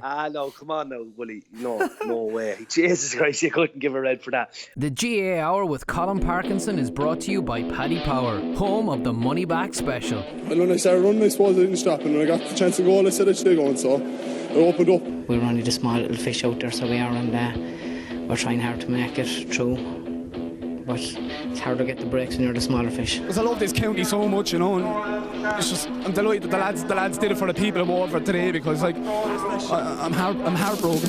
No, come on now, Willie. No way. Jesus Christ, you couldn't give a red for that. The GAA Hour with Colin Parkinson is brought to you by Paddy Power, home of the Money Back Special. And when I started running, I suppose I didn't stop, and when I got the chance to go, I said I should go, and so I opened up. We're only the small little fish out there, so we are, and we're trying hard to make it through. But it's hard to get the breaks when you're the smaller fish. Because I love this county so much, and it's just, I'm delighted that the lads did it for the people of Waterford today, because I'm heartbroken.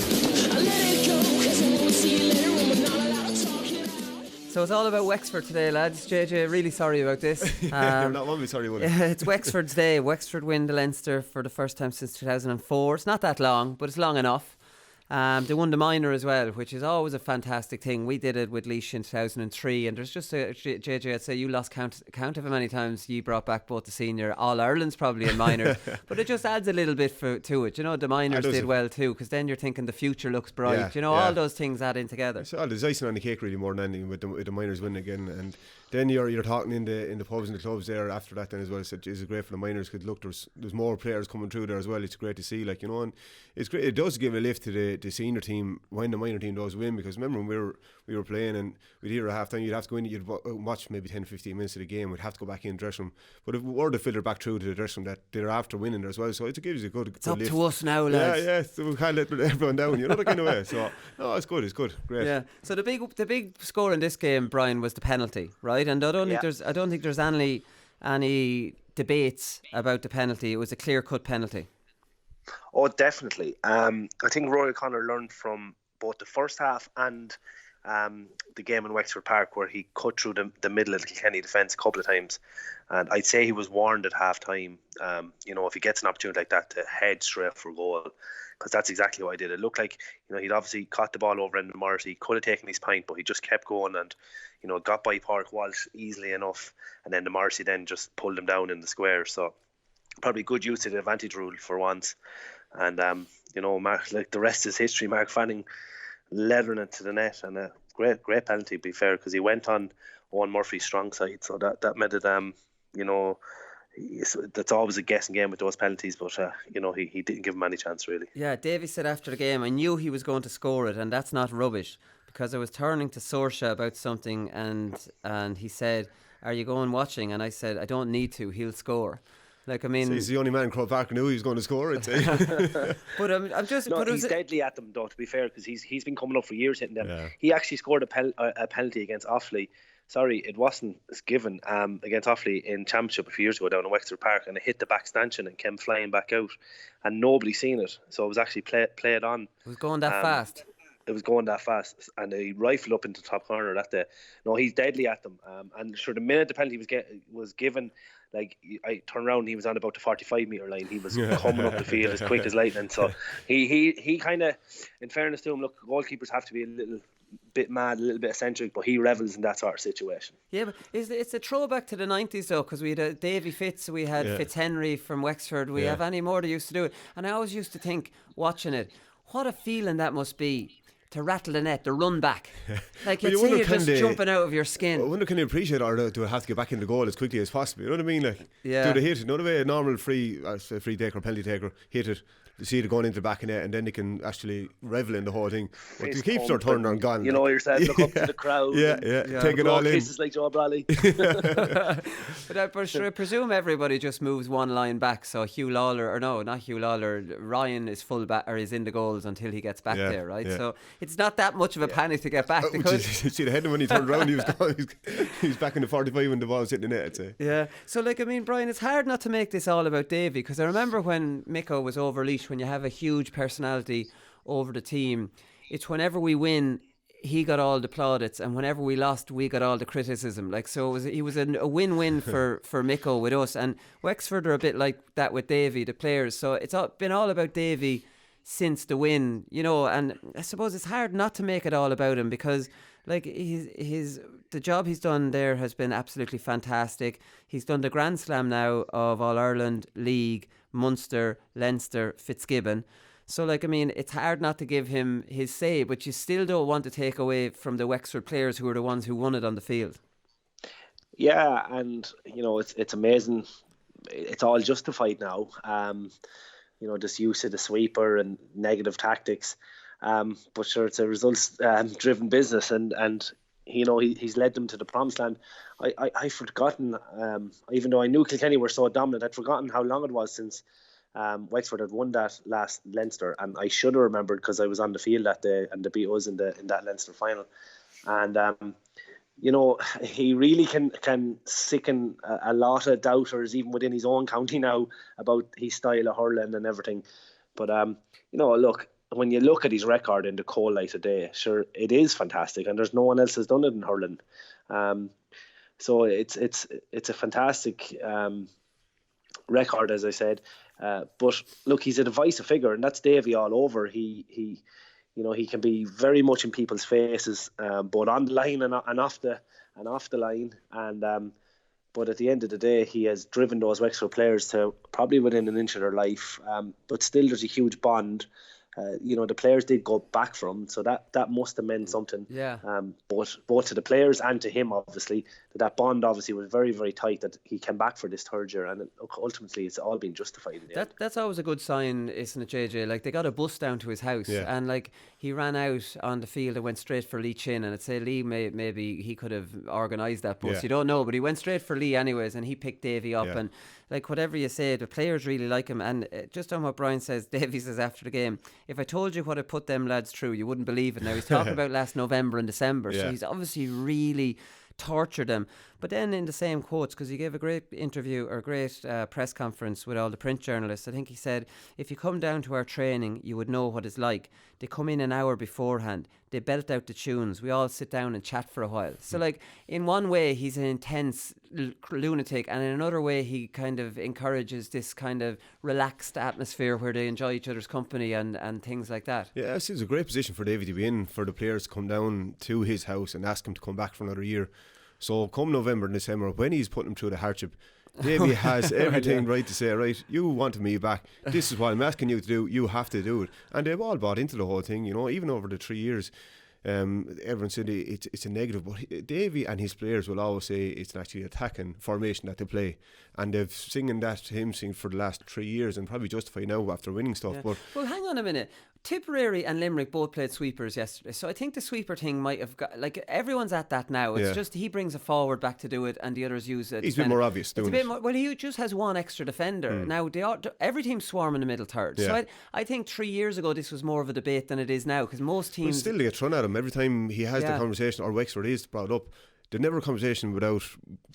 So it's all about Wexford today, lads. JJ, really sorry about this. You're not one bit sorry, Willie. It's Wexford's day. Wexford win the Leinster for the first time since 2004. It's not that long, but it's long enough. They won the minor as well, which is always a fantastic thing. We did it with Laois in 2003, and there's just JJ, I'd say you lost count of how many times you brought back both the senior, All-Irelands probably and minor, but it just adds a little bit to it. You know, the minors did well too, because then you're thinking the future looks bright. All those things add in together. So there's icing on the cake really more than anything with the minors winning again, and then you're talking in the pubs and the clubs there after that then as well. So it's great for the minors, because look, there's more players coming through there as well. It's great to see, and it's great. It does give a lift to the senior team when the minor team does win, because remember when we were playing and we'd hear at half time, you'd have to go in, you'd watch maybe 10-15 minutes of the game, we'd have to go back in the dressing room, but if we were to filter back through to the dressing room, that they're after winning there as well, so it gives you a good up lift. To us now, lads. So we can't let everyone down, that kind of way. So no, it's good, great. Yeah. So the big score in this game, Brian, was the penalty, right? And I don't think there's any debates about the penalty. It was a clear-cut penalty. Oh, definitely. I think Roy O'Connor learned from both the first half and the game in Wexford Park, where he cut through the middle of the Kilkenny defence a couple of times. And I'd say he was warned at half time, if he gets an opportunity like that, to head straight for goal, because that's exactly what I did. It looked like, he'd obviously caught the ball over in the Morrissey, could have taken his pint, but he just kept going and, got by Park Walsh easily enough. And then the Morrissey then just pulled him down in the square. So probably good use of the advantage rule for once. And, Mark, like the rest is history. Mark Fanning leathering it to the net, and a great penalty, to be fair, because he went on Owen Murphy's strong side. So that made it, that's always a guessing game with those penalties, but he didn't give him any chance really. Yeah, Davy said after the game, I knew he was going to score it, and that's not rubbish, because I was turning to Sorsha about something, and he said, "Are you going watching?" And I said, "I don't need to. He'll score." So he's the only man in Croke Park knew he was going to score, I'd say. But I'm just. No, he's deadly at them, though, to be fair, because he's been coming up for years hitting them. Yeah. He actually scored a penalty against Offaly. Sorry, it wasn't given against Offaly in Championship a few years ago down in Wexford Park, and it hit the back stanchion and came flying back out, and nobody seen it. So it was actually played on. It was going that fast. It was going that fast, and he rifled up into the top corner that day. No, he's deadly at them. And sure, the minute the penalty was given, like, I turned around and he was on about the 45-metre line. He was coming up the field as quick as lightning. So he kind of, in fairness to him, look, goalkeepers have to be a little bit mad, a little bit eccentric, but he revels in that sort of situation. Yeah, but it's a throwback to the 90s though, because we had Davy Fitz, we had Fitzhenry from Wexford, we have any more that used to do it. And I always used to think, watching it, what a feeling that must be, to rattle the net, to run back. Like, you'd see you just jumping out of your skin. I wonder, can they appreciate, or do I have to get back in the goal as quickly as possible? You know what I mean? Like, yeah. Do they hit it? No, the way a normal free taker, penalty taker, hit it, you see it going into the back of net, and then they can actually revel in the whole thing. But the keeps are turned and gone. You know yourself, look up to the crowd. Yeah. Take it all in. Kisses like Joe Bradley. But I presume everybody just moves one line back. So Ryan is full back, or is in the goals until he gets back there, right? Yeah. So it's not that much of a panic to get back. You see the head when he turned around, he was back in the 45 when the ball was hitting the net, I'd say. Yeah. So Brian, it's hard not to make this all about Davy, because I remember when Micko was over Laois, when you have a huge personality over the team, it's whenever we win, he got all the plaudits, and whenever we lost, we got all the criticism. He was a win-win for Micko with us, and Wexford are a bit like that with Davy, the players. So it's been all about Davy since the win, and I suppose it's hard not to make it all about him, because the job he's done there has been absolutely fantastic. He's done the Grand Slam now of All-Ireland, League, Munster, Leinster, Fitzgibbon. So it's hard not to give him his say, but you still don't want to take away from the Wexford players who are the ones who won it on the field. Yeah, and it's amazing. It's all justified now. this use of the sweeper and negative tactics. But sure, it's a results driven business, and he's led them to the promised land. I've forgotten, even though I knew Kilkenny were so dominant, I'd forgotten how long it was since Wexford had won that last Leinster, and I should have remembered because I was on the field that day and they beat us in that Leinster final. And he really can sicken a lot of doubters even within his own county now about his style of hurling and everything. But look, when you look at his record in the cold light of day, sure, it is fantastic, and there's no one else has done it in hurling. So it's a fantastic record, as I said. But look, he's a divisive figure, and that's Davy all over. He can be very much in people's faces, both on the line and off the line. And but at the end of the day, he has driven those Wexford players to probably within an inch of their life. But still, there's a huge bond. The players did go back for him, so that must have meant something. Yeah. Both to the players and to him, obviously, that bond obviously was very, very tight. That he came back for this third year, and ultimately, it's all been justified. In the end. That's always a good sign, isn't it, JJ? Like, they got a bus down to his house, and like he ran out on the field and went straight for Lee Chin, and I'd say Lee maybe he could have organised that bus. You don't know, but he went straight for Lee anyways, and he picked Davy up and. Like, whatever you say, the players really like him. And just on what Brian says, Davy says after the game, if I told you what I put them lads through, you wouldn't believe it. Now, he's talking about last November and December, so he's obviously really tortured them. But then in the same quotes, because he gave a great interview or great press conference with all the print journalists, I think he said, if you come down to our training, you would know what it's like. They come in an hour beforehand, they belt out the tunes, we all sit down and chat for a while. So like, in one way he's an intense lunatic, and in another way he kind of encourages this kind of relaxed atmosphere where they enjoy each other's company and things like that. Yeah, it seems a great position for Davy to be in, for the players to come down to his house and ask him to come back for another year. So come November and December, when he's putting him through the hardship, Davy has everything right to say, right, you wanted me back, this is what I'm asking you to do, you have to do it. And they've all bought into the whole thing, even over the 3 years. Everyone said it's a negative, but Davy and his players will always say it's actually attacking formation that they play, and they've singing for the last 3 years, and probably justify now after winning stuff. Yeah. But well, hang on a minute. Tipperary and Limerick both played sweepers yesterday, so I think the sweeper thing might have got, like, everyone's at that now. It's just he brings a forward back to do it, and the others use it. He's a bit more obvious doing it. Well, he just has one extra defender. Now every team's swarming the middle third. So I think 3 years ago this was more of a debate than it is now, because most teams. But still, they get thrown at him every time he has the conversation, or Wexford is brought up. There's never a conversation without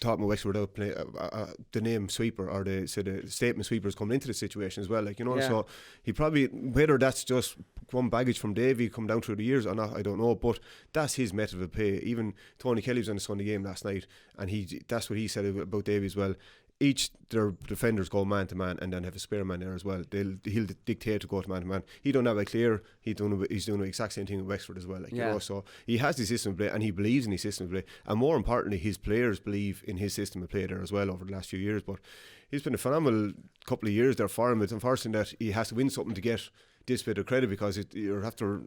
talking about Wexford without the name sweeper, or the statement sweepers coming into the situation as well. So he probably, whether that's just one baggage from Davy come down through the years or not, I don't know. But that's his method of play. Even Tony Kelly was on the Sunday game last night, and that's what he said about Davy as well. Their defenders go man to man and then have a spare man there as well. He'll dictate to go to man to man. He don't have it clear. He's doing the exact same thing with Wexford as well. So he has the system of play, and he believes in his system of play. And more importantly, his players believe in his system of play there as well over the last few years. But he's been a phenomenal couple of years there for him. It's unfortunate that he has to win something to get this bit of credit, because you're after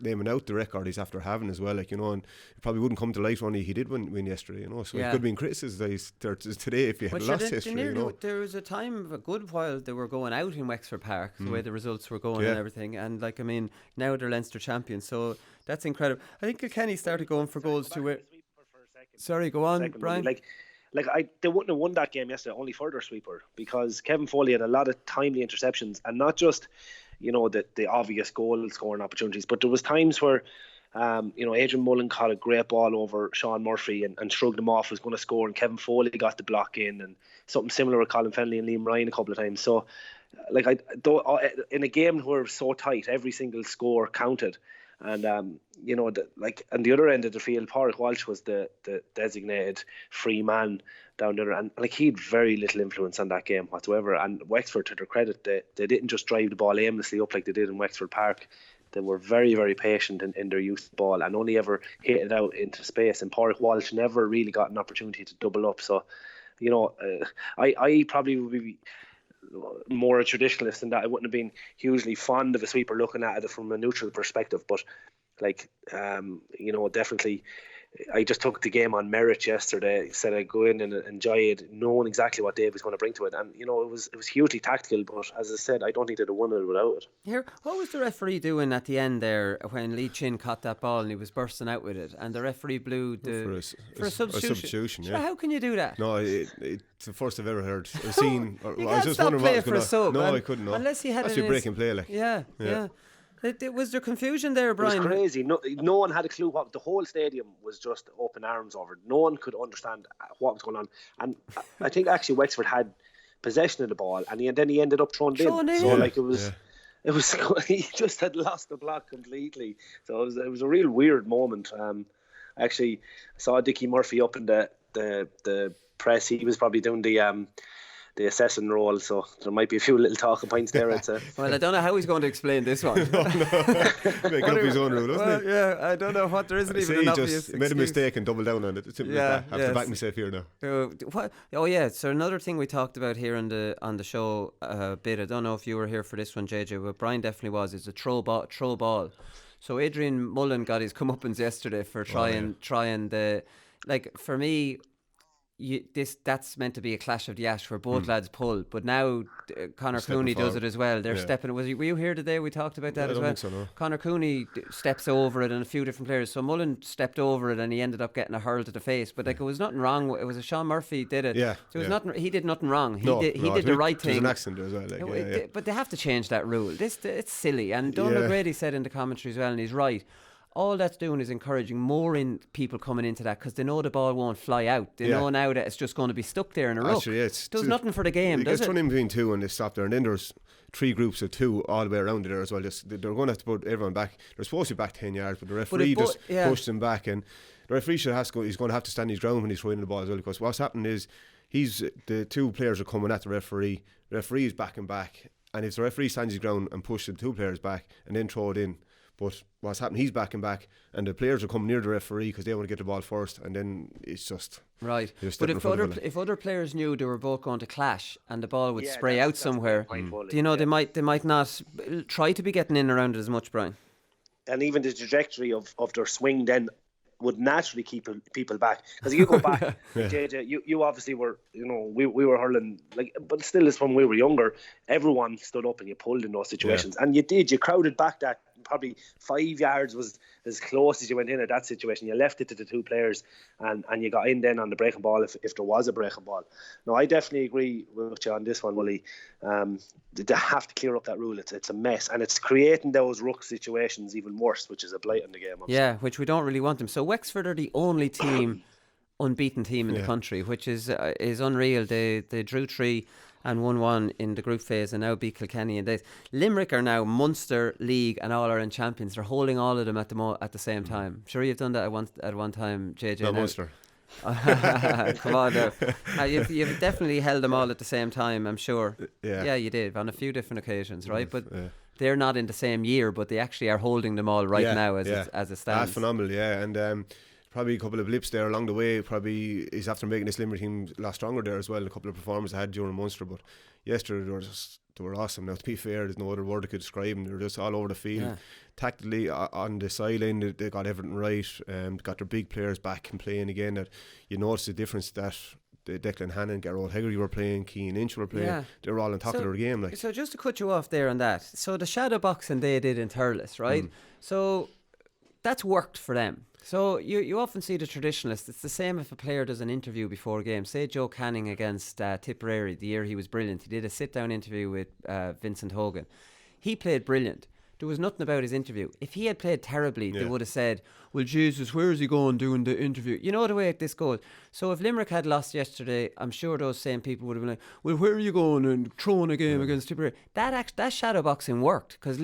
naming out the record he's after having as well, and it probably wouldn't come to light when he did win yesterday, so he could have been criticised today if he had lost yesterday. There was a time, a good while, they were going out in Wexford Park, the way the results were going and everything, and now they're Leinster champions, so that's incredible. I think Kilkenny started going for goals to it. Sorry, go on, Brian. They wouldn't have won that game yesterday, only for their sweeper, because Kevin Foley had a lot of timely interceptions, and not just the obvious goal scoring opportunities, but there was times where Adrian Mullen caught a great ball over Sean Murphy and shrugged him off, was going to score, and Kevin Foley got the block in, and something similar with Colin Fennelly and Liam Ryan a couple of times. So in a game where it was so tight, every single score counted. And and the other end of the field, Pádraig Walsh was the designated free man down there, and he had very little influence on that game whatsoever. And Wexford, to their credit, they didn't just drive the ball aimlessly up like they did in Wexford Park. They were very, very patient in their use of the ball, and only ever hit it out into space. And Pádraig Walsh never really got an opportunity to double up. So I probably would be more a traditionalist than that. I wouldn't have been hugely fond of a sweeper looking at it from a neutral perspective, but definitely I just took the game on merit yesterday. Said I'd go in and enjoy it, knowing exactly what Dave was going to bring to it. And, it was hugely tactical, but as I said, I don't think they'd have won it without it. Here, what was the referee doing at the end there when Lee Chin caught that ball and he was bursting out with it, and the referee blew for a substitution? Yeah. How can you do that? No, it's the first I've ever heard. I've seen. You I can't was just stop wondering what playing was for going a sub. No, I couldn't. No. Unless he had That's it a breaking play, like. Yeah. Was there confusion there, Brian? It was crazy. No one had a clue what the whole stadium was. Just open arms over it. No one could understand what was going on. And I think actually Wexford had possession of the ball, and then he ended up throwing it in. So like it was. He just had lost the block completely. So it was a real weird moment. Actually, I saw Dickie Murphy up in the press. He was probably doing the assessing role, so there might be a few little talking points there. Well, I don't know how he's going to explain this one. Making up his own rule, doesn't he? Yeah, I don't know what there isn't even an obvious excuse. Made a mistake and doubled down on it. It's simple as that. I have to back myself here now. So another thing we talked about here on the show a bit. I don't know if you were here for this one, JJ, but Brian definitely was. It's a throw ball. So Adrian Mullen got his comeuppance yesterday for trying the, like, for me. That's meant to be a clash of the ash where both lads pull, but now Conor Cooney does it as well. They're stepping. Were you here today? We talked about that as well. I don't think so, no. Conor Cooney steps over it, and a few different players. So Mullen stepped over it, and he ended up getting a hurl to the face. But like, it was nothing wrong. It was a Sean Murphy did it. Yeah, so it was nothing. He did nothing wrong. He did the right thing. There's an accident as well. But they have to change that rule. It's silly. And Donald Grady said in the commentary as well, and he's right. All that's doing is encouraging more in people coming into that, because they know the ball won't fly out. They know now that it's just going to be stuck there in a ruck. Actually, does nothing for the game, does it? It's run in between two and they stop there, and then there's 3 groups of 2 all the way around there as well. They're going to have to put everyone back. They're supposed to be back 10 yards, but the referee pushed them back, and the referee he's going to have to stand his ground when he's throwing the ball as well, because what's happening is the 2 players are coming at the referee. The referee is backing back, and if the referee stands his ground and pushes the 2 players back and then throw it in, but what's happening, he's backing back, and the players are coming near the referee because they want to get the ball first, and then it's just right. But if other players knew they were both going to clash and the ball would spray out somewhere, they might not try to be getting in around it as much, Brian. And even the trajectory of their swing then would naturally keep people back, because you go back, JJ, you obviously were, we were hurling, like, but still, it's when we were younger, everyone stood up and you pulled in those situations, and you crowded back. That probably 5 yards was as close as you went in at that situation. You left it to the 2 players, and you got in then on the breaking ball if there was a breaking ball. No, I definitely agree with you on this one, Willie. They have to clear up that rule. It's a mess, and it's creating those ruck situations even worse, which is a blight in the game. Yeah, which we don't really want them. So Wexford are the only unbeaten team in the country, which is unreal. They drew 3 and 1-1 in the group phase, and now beat Kilkenny in days. Limerick are now Munster, League and All-Ireland champions. They're holding all of them at the same time. Sure, you've done that at one time, JJ. No, Munster. Come on now. You've definitely held them all at the same time, I'm sure. Yeah, you did on a few different occasions, right? But they're not in the same year, but they actually are holding them all right now as it stands. That's phenomenal, and probably a couple of blips there along the way. Probably is after making this Limerick team a lot stronger there as well. A couple of performances I had during Munster, but yesterday they were awesome. Now, to be fair, there's no other word I could describe them. They were just all over the field. Tactically on the sideline, they got everything right. Got their big players back and playing again. That you notice the difference that Declan Hannon, Gerald Hegarty were playing, Keane Inch were playing. They were all on top of their game. Like. So just to cut you off there on that, so the shadow boxing they did in Thurles, right? So that's worked for them. So you often see the traditionalists. It's the same if a player does an interview before a game. Say Joe Canning against Tipperary, the year he was brilliant. He did a sit-down interview with Vincent Hogan. He played brilliant. There was nothing about his interview. If he had played terribly, they would have said, well, Jesus, where is he going doing the interview? You know the way this goes. So if Limerick had lost yesterday, I'm sure those same people would have been like, well, where are you going and throwing a game against Tipperary? That shadow boxing worked, because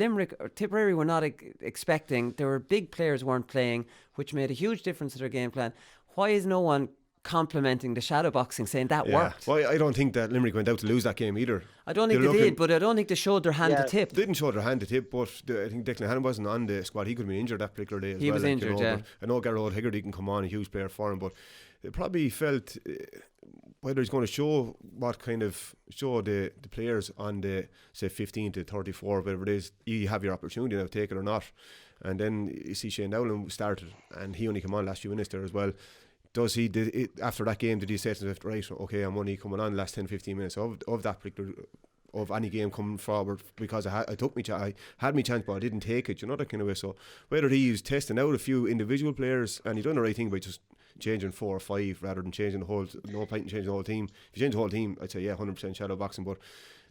Tipperary were not expecting. There were big players weren't playing, which made a huge difference to their game plan. Why is no one complimenting the shadow boxing, saying that worked. Well, I don't think that Limerick went out to lose that game either. I don't think they did, but I don't think they showed their hand to tip. They didn't show their hand to tip, but I think Declan Hannon wasn't on the squad. He could have been injured that particular day as well. He was injured, yeah. I know Garrod Hegarty can come on, a huge player for him, but they probably felt whether he's going to show the players on the, say, 15 to 34, whatever it is, you have your opportunity now, take it or not. And then you see Shane Dowling started, and he only came on last few minutes there as well. After that game, did he say to himself, right, okay, I'm only coming on the last 10-15 minutes of that particular, of any game coming forward, because I had my chance, but I didn't take it, that kind of way. So whether he's testing out a few individual players, and he done the right thing by just changing 4 or 5 rather than changing the whole, no point in changing the whole team. If you change the whole team, I'd say 100% shadow boxing, but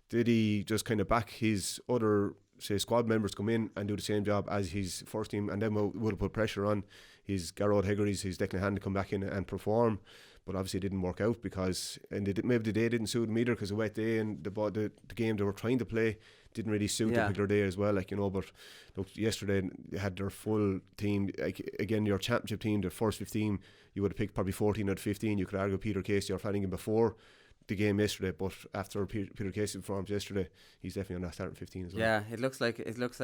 did he just kind of back his other, say, squad members to come in and do the same job as his first team, and then would have put pressure on his Garrod Hegarty's, his Declan Hannon to come back in and perform? But obviously it didn't work out because, and maybe the day didn't suit them either, because a wet day, and the game they were trying to play didn't really suit the particular day as well, but look, yesterday they had their full team. Again, your championship team, the first 15, you would have picked probably 14 out of 15. You could argue Peter Casey or Flanagan before the game yesterday, but after Peter Casey performed yesterday, he's definitely on that starting 15 as well. Yeah, it looks like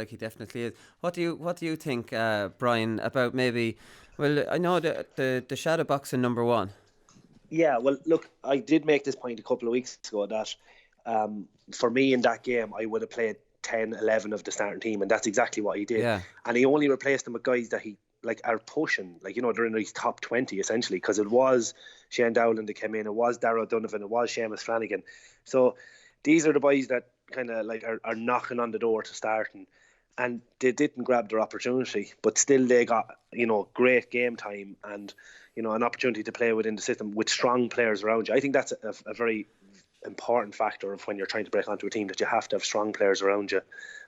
he definitely is. What do you think, Brian, about maybe? Well, I know the shadow boxing number one. Yeah, well, look, I did make this point a couple of weeks ago that for me in that game, I would have played 10, 11 of the starting team, and that's exactly what he did. Yeah. And he only replaced them with guys that he are pushing, they're in his top 20 essentially, because it was Shane Dowling that came in, it was Darragh Donovan, it was Seamus Flanagan. So these are the boys that kind of are knocking on the door to start, and they didn't grab their opportunity, but still they got great game time and an opportunity to play within the system with strong players around you. I think that's a very important factor of when you're trying to break onto a team, that you have to have strong players around you,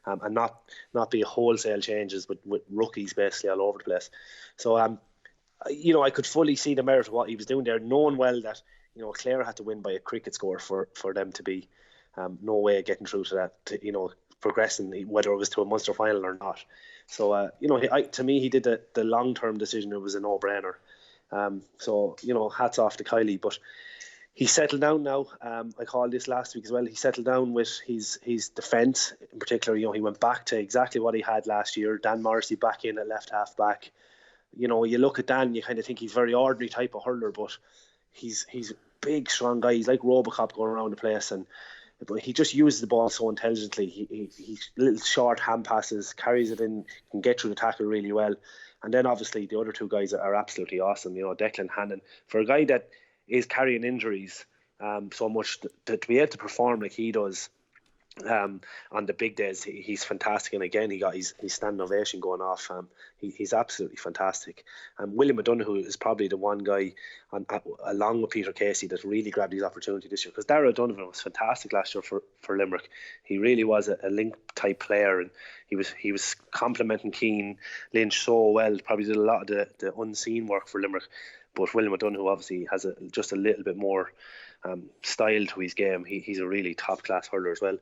and not be wholesale changes with rookies basically all over the place. So I could fully see the merit of what he was doing there, knowing well that Clare had to win by a cricket score for them to be no way of getting through to that, progressing, whether it was to a Munster final or not. So to me, he did the long-term decision. It was a no-brainer. So hats off to Kylie, but he's settled down now. I called this last week as well. He settled down with his defence in particular. He went back to exactly what he had last year. Dan Morrissey back in at left half back. You look at Dan, you kind of think he's a very ordinary type of hurler, but he's a big, strong guy. He's like Robocop going around the place, but he just uses the ball so intelligently. He's little short hand passes, carries it in, can get through the tackle really well. And then obviously the other two guys are absolutely awesome. Declan Hannon, for a guy that is carrying injuries so much, to be able to perform like he does on the big days, he's fantastic. And again, he got his standing ovation going off. He's absolutely fantastic. William McDonagh is probably the one guy along with Peter Casey that really grabbed his opportunity this year, because Darragh Donovan was fantastic last year for Limerick. He really was a link type player, and he was complementing Keane Lynch so well. Probably did a lot of the unseen work for Limerick. But William McDonagh obviously has just a little bit more style to his game. He's a really top class hurler as well.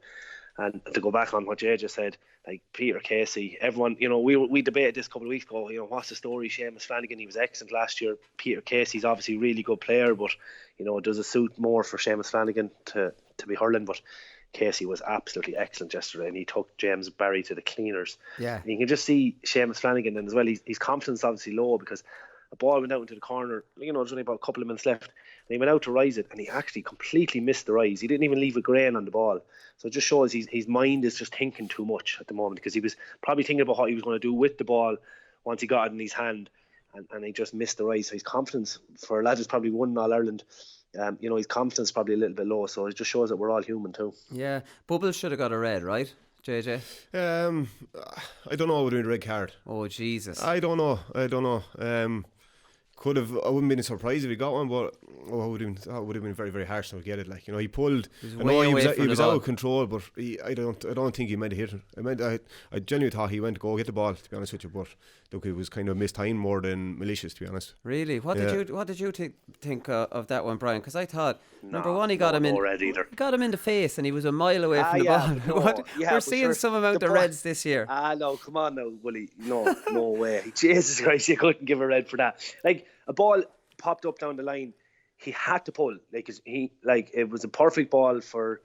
And to go back on what Jay just said, like Peter Casey, everyone, we debated this a couple of weeks ago, what's the story? Seamus Flanagan, he was excellent last year. Peter Casey's obviously a really good player, but does it suit more for Seamus Flanagan to be hurling? But Casey was absolutely excellent yesterday, and he took James Barry to the cleaners. Yeah, and you can just see Seamus Flanagan, and as well, his confidence obviously low, because a ball went out into the corner, there's only about a couple of minutes left, and he went out to rise it, and he actually completely missed the rise. He didn't even leave a grain on the ball. So it just shows his mind is just thinking too much at the moment, because he was probably thinking about what he was going to do with the ball once he got it in his hand, and he just missed the rise. So his confidence, for a lad who's probably won All-Ireland, his confidence is probably a little bit low, so it just shows that we're all human too. Yeah, Bubbles should have got a red, right, JJ? I don't know, we're doing a red card. Oh, Jesus. I don't know. I wouldn't be surprised if he got one, but it would have been very, very harsh to get it. He pulled. He was out of control, but I don't think he meant to hit it. I genuinely thought he went to go get the ball, to be honest with you. But look, it was kind of mistimed more than malicious, to be honest. Really? What did you think of that one, Brian? Because I thought number one, he got him in the face, and he was a mile away from the ball. We're seeing some amount of reds this year. No, come on now, Willie. No way. Jesus Christ, you couldn't give a red for that. A ball popped up down the line. he had to pull. It was a perfect ball for.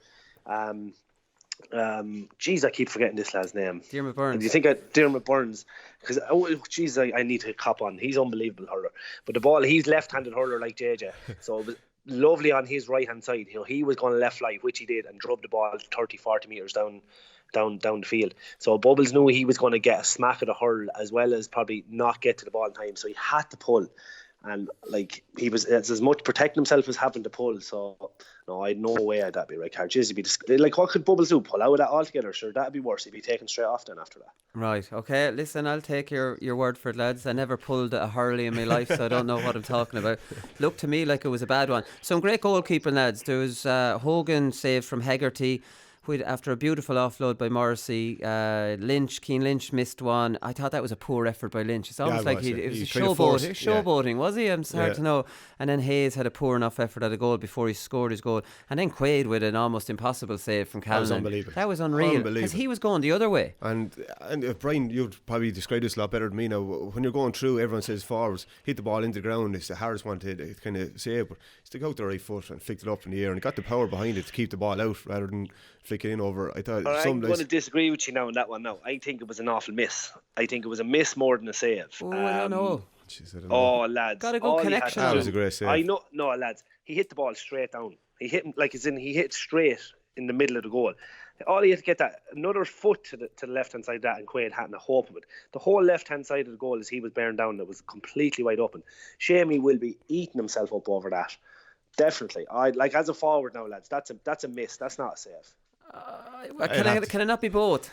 Geez, I keep forgetting this lad's name. Diarmaid Byrnes. Do you think Diarmaid Byrnes? Because I need to cop on. He's unbelievable hurler. But the ball, he's left-handed hurler like JJ, so it was lovely on his right-hand side. He was going to left fly, which he did, and drove the ball 30-40 metres down the field. So Bubbles knew he was going to get a smack of the hurl as well as probably not get to the ball in time. So he had to pull, and he was as much protecting himself as having to pull. So. No, I'd no way that'd be right card. Jeez, what could Bubbles do? Pull out of that altogether? Sure, that'd be worse. He'd be taken straight off then after that. Right, okay. Listen, I'll take your word for it, lads. I never pulled a hurley in my life, so I don't know what I'm talking about. Looked to me like it was a bad one. Some great goalkeeping, lads. There was Hogan saved from Hegarty. After a beautiful offload by Morrissey, Keane Lynch missed one. I thought that was a poor effort by Lynch. It's almost like it was showboating, was he? It's hard to know. And then Hayes had a poor enough effort at a goal before he scored his goal. And then Quaid with an almost impossible save from Callan. That was unbelievable. That was unreal because he was going the other way. And Brian, you'd probably describe this a lot better than me now. When you're going through, everyone says forwards hit the ball into the ground. It's the hardest one to kind of save, but stick out the right foot and flicked it up in the air, and he got the power behind it to keep the ball out rather than flick it in over. I thought I'm going to disagree with you now on that one. Now I think it was an awful miss. I think it was a miss more than a save. I don't know. Jeez, I don't know. Oh, lads, got a good connection. That was a great save. I know, no, lads. He hit the ball straight down. He hit him he hit straight in the middle of the goal. All he had to get that another foot to the left hand side of that, and Quaid hadn't a hope of it. The whole left hand side of the goal as he was bearing down, that was completely wide open. Shamey will be eating himself up over that. Definitely. As a forward now, lads. That's a miss. That's not a save. Can it not be both?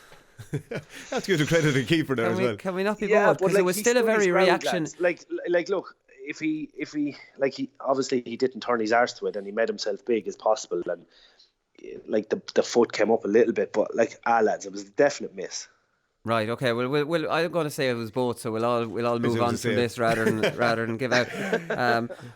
That's good to credit the keeper there as well. Can we not be both? Because it was still a very reaction. Look, if he obviously he didn't turn his arse to it, and he made himself big as possible, and the foot came up a little bit, but lads, it was a definite miss. Right. Okay. Well, I'm going to say it was both, so we'll all move on from this rather than give out.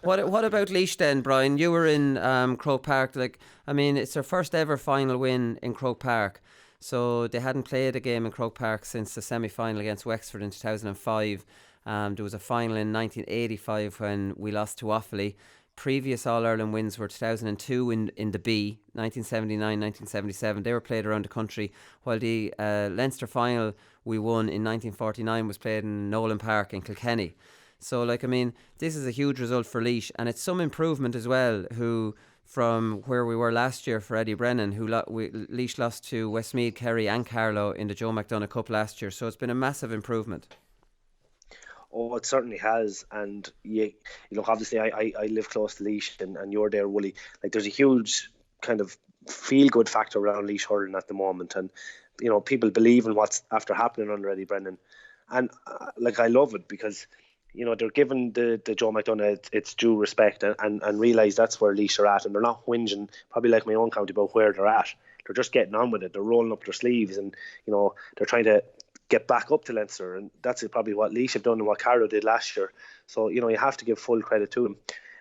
What about Laois then, Brian? You were in Croke Park. It's their first ever final win in Croke Park. So they hadn't played a game in Croke Park since the semi-final against Wexford in 2005. There was a final in 1985 when we lost to Offaly. Previous All-Ireland wins were 2002 in the B, 1979, 1977. They were played around the country, while the Leinster final we won in 1949 was played in Nolan Park in Kilkenny. So, this is a huge result for Laois, and it's some improvement as well, from where we were last year for Eddie Brennan, Laois lost to Westmeath, Kerry and Carlow in the Joe McDonagh Cup last year. So it's been a massive improvement. Oh, it certainly has. And obviously I live close to Laois, and you're there, Wooly. There's a huge kind of feel-good factor around Laois hurling at the moment, and people believe in what's after happening under Eddie Brennan, and I love it because they're giving the Joe McDonagh its due respect and realise that's where Laois are at, and they're not whinging, probably like my own county, about where they're at. They're just getting on with it. They're rolling up their sleeves, and they're trying to get back up to Leinster, and that's probably what Laois have done and what Carlow did last year. So you have to give full credit to them.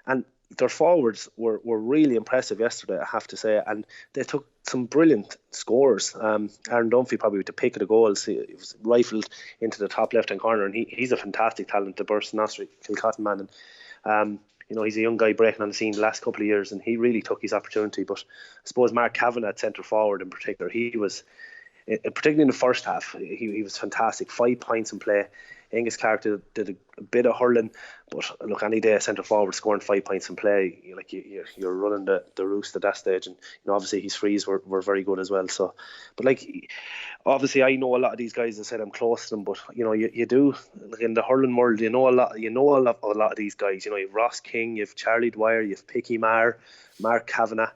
And their forwards were really impressive yesterday, I have to say, and they took some brilliant scores. Aaron Dunphy probably with the pick of the goals. He was rifled into the top left hand corner, and he's a fantastic talent, the Burst Nostri Kilcotton man, and he's a young guy breaking on the scene the last couple of years, and he really took his opportunity. But I suppose Mark Kavanagh at centre forward in particular, he was, particularly in the first half, he was fantastic. 5 points in play. Angus Clark did a bit of hurling, but look, any day a centre forward scoring 5 points in play, you're running the roost at that stage, and obviously his frees were very good as well. So, but obviously I know a lot of these guys. I said I'm close to them, but you do, in the hurling world, you know a lot of these guys. You have Ross King, you have Charlie Dwyer, you have Picky Marr, Mark Kavanagh.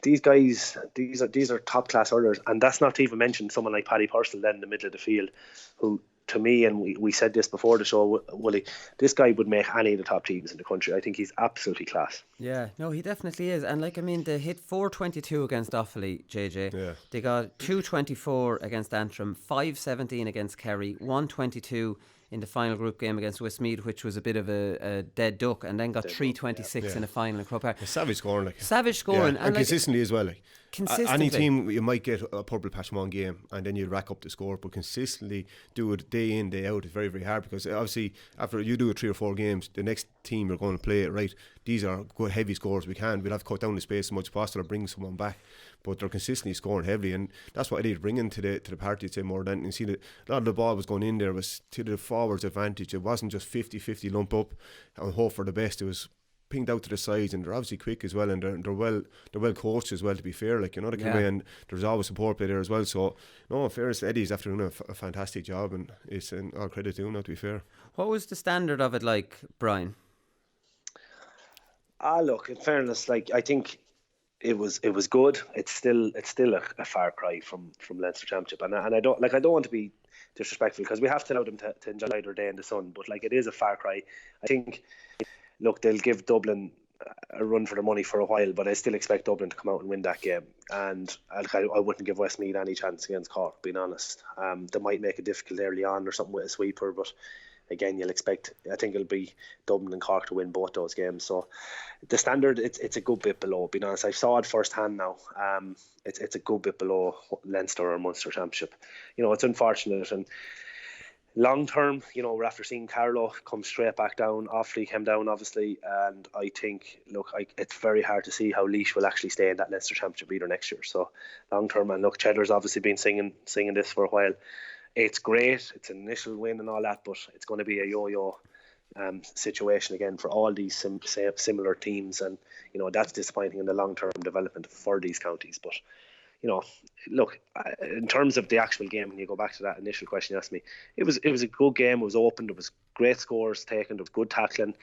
These guys, these are top class hurlers, and that's not to even mention someone like Paddy Purcell then in the middle of the field, who, to me, and we said this before the show, Willie, this guy would make any of the top teams in the country. I think he's absolutely class. Yeah, no, he definitely is. And they hit 422 against Offaly, JJ. Yeah. They got 224 against Antrim, 517 against Kerry, 122 in the final group game against Westmeath, which was a bit of a dead duck, and then got 326 in a final in Croke Park. Savage scoring, like. Savage scoring. And consistently as well, like. Consistently. Any team, you might get a purple patch in one game and then you rack up the score, but consistently do it day in, day out is very, very hard, because obviously after you do it 3 or 4 games, the next team you're going to play it right. These are good heavy scores. We'll have to cut down the space as much as possible or bring someone back, but they're consistently scoring heavily, and that's what I did bring into the party, I'd say, more than. You see that a lot of the ball was going in there was to the forwards' advantage. It wasn't just 50-50 lump up and hope for the best. It was pinged out to the sides, and they're obviously quick as well, and they're well coached as well, to be fair, like, you know, they come away, and there's always support play there as well. So no, in fairness, Eddie's after doing a fantastic job, and it's all credit to him now, to be fair. What was the standard of it like, Brian? Look, in fairness, like, I think it was good. It's still a far cry from Leinster Championship, and I don't want to be disrespectful, because we have to allow them to enjoy their day in the sun, but like, it is a far cry. I think, look, they'll give Dublin a run for their money for a while, but I still expect Dublin to come out and win that game, and I wouldn't give Westmeath any chance against Cork, being honest. They might make it difficult early on or something with a sweeper, but again, you'll expect, I think it'll be Dublin and Cork to win both those games. So the standard, it's a good bit below, being honest. I saw it firsthand now. It's a good bit below Leinster or Munster Championship. You know, it's unfortunate, and long term, you know, we're after seeing Carlow come straight back down. Offaly came down, obviously, and I think, look, it's very hard to see how Laois will actually stay in that Leinster Championship either next year. So long term, and look, Cheddar's obviously been singing this for a while. It's great, it's an initial win and all that, but it's going to be a yo-yo situation again for all these similar teams, and you know, that's disappointing in the long-term development for these counties. But you know, look, in terms of the actual game, when you go back to that initial question you asked me, it was a good game. It was open. There was great scores taken. There was good tackling.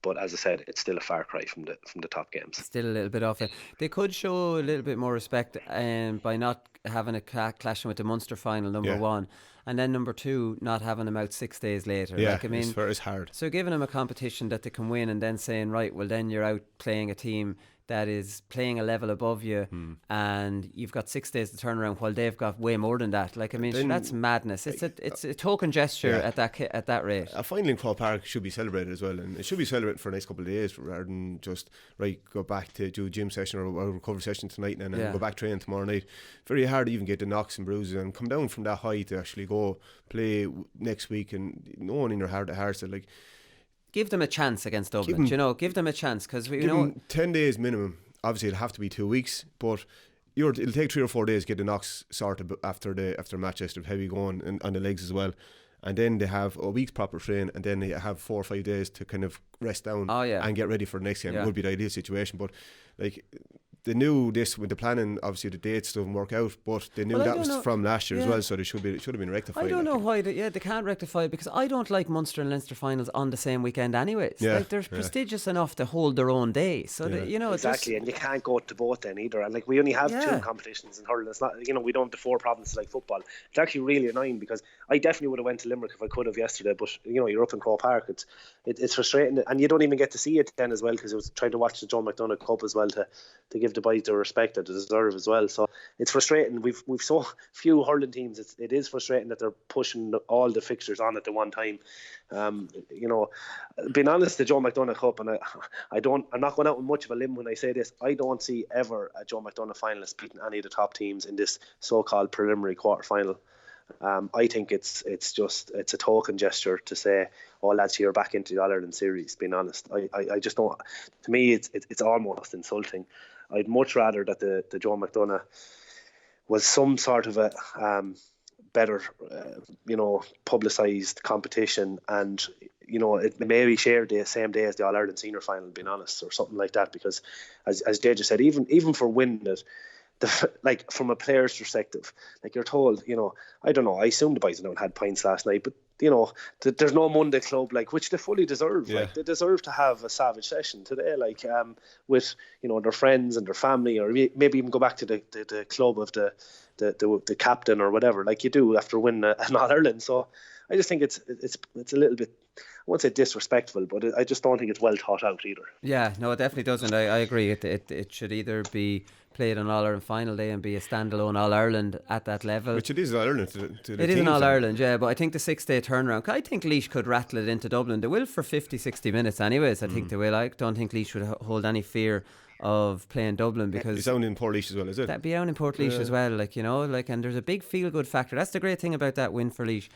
But as I said, it's still a far cry from the top games. Still a little bit off it. They could show a little bit more respect by not having a clashing with the Munster final, number one, and then number two, not having them out 6 days later. Yeah, like, I mean, it's hard. So giving them a competition that they can win, and then saying, right, well, then you're out playing a team that is playing a level above you, and you've got 6 days to turn around, while they've got way more than that. Like, I mean, then, that's madness. It's a token gesture at that rate. A final in Croke Park should be celebrated as well, and it should be celebrated for a nice couple of days, rather than just go back to do a gym session or a recovery session tonight and then go back training tomorrow night. Very hard to even get the knocks and bruises and come down from that high to actually go play next week, and no one in your heart of hearts said, like, give them a chance against Dublin. Give them a chance, because we 10 days minimum. Obviously, it'll have to be 2 weeks, but it'll take 3 or 4 days to get the knocks sorted after match yesterday, of heavy going and on the legs as well. And then they have a week's proper training, and then they have 4 or 5 days to kind of rest down and get ready for the next game. It would be the ideal situation, but like, they knew this with the planning. Obviously, the dates doesn't work out, but they knew that was from last year as well, so it should have been rectified. I don't know why they can't rectify it, because I don't like Munster and Leinster finals on the same weekend anyways. Like, they're prestigious enough to hold their own day, so you know, exactly, and you can't go to both then either. And like, we only have 2 competitions in hurling. It's not, you know, we don't have the 4 provinces like football. It's actually really annoying, because I definitely would have went to Limerick if I could have yesterday, but you know, you're up in Croke Park. It's frustrating, and you don't even get to see it then as well, because I was trying to watch the Joe McDonagh Cup as well to give the boys the respect that they deserve as well. So it's frustrating. We've so few hurling teams. It is frustrating that they're pushing all the fixtures on at the one time. You know, being honest, the Joe McDonagh Cup, and I'm not going out on much of a limb when I say this, I don't see ever a Joe McDonagh finalist beating any of the top teams in this so-called preliminary quarter final. I think it's a token gesture to say, oh lads, you're back into the All-Ireland series. Being honest, I just don't. To me, it's almost insulting. I'd much rather that the Joe McDonagh was some sort of a better, you know, publicised competition, and you know, it maybe shared the same day as the All-Ireland Senior Final, being honest, or something like that. Because as Jay just said, even for winning it, like, from a player's perspective, like, you're told, you know, I don't know, I assume the boys had pints last night, but you know, there's no Monday club, like, which they fully deserve. Like, they deserve to have a savage session today, like, with, you know, their friends and their family, or maybe even go back to the club of the captain or whatever, like you do after winning an All-Ireland. So I just think it's a little bit, I won't say disrespectful, but I just don't think it's well thought out either. Yeah, no, it definitely doesn't. I agree. It should either be played on All-Ireland final day and be a standalone All-Ireland at that level. Which it is All-Ireland to the It is teams, an All-Ireland, yeah, but I think the 6-day turnaround, I think Laois could rattle it into Dublin. They will for 50-60 minutes anyways. I think they will. I don't think Laois would hold any fear of playing Dublin, because it's down in Port Laois as well, is it? that'd be down in Port Laois as well, and there's a big feel-good factor. That's the great thing about that win for Laois.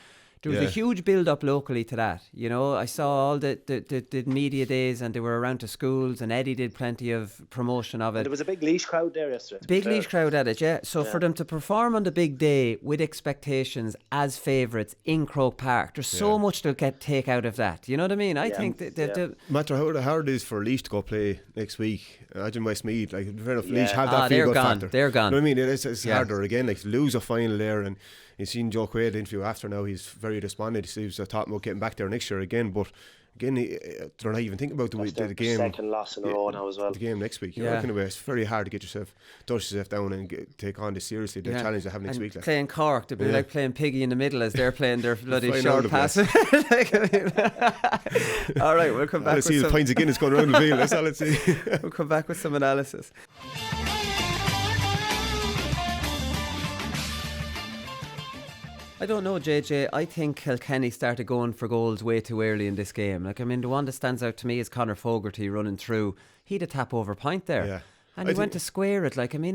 There was a huge build-up locally to that. I saw all the media days, and they were around to schools, and Eddie did plenty of promotion of it. And there was a big Laois crowd there yesterday. Big Laois crowd at it, yeah. So for them to perform on the big day with expectations as favourites in Croke Park, there's so much they'll take out of that. You know what I mean? I think that no matter how hard it is for Laois to go play next week, imagine Westmeath, like, fair enough, Laois have that feel-good factor. They're gone. You know what I mean? It's harder again, like, to lose a final there. And you've seen Joe Quaid interview after now, he's very despondent. He was talking about getting back there next year again, but again, they're not even thinking about the game. Second loss in a row now as well. The game next week. It's very hard to get dust yourself down and take on this seriously. The challenge they have next week. Playing Cork, they'll be like playing Piggy in the middle as they're playing their bloody short passes. All right, we'll come back. Let's see the pints of Guinness going around the field. That's all. Let's see. We'll come back with some analysis. I don't know, JJ. I think Kilkenny started going for goals way too early in this game. Like, I mean, the one that stands out to me is Conor Fogarty running through. He had a tap over point there. Yeah. And he went to square it. Like, I mean,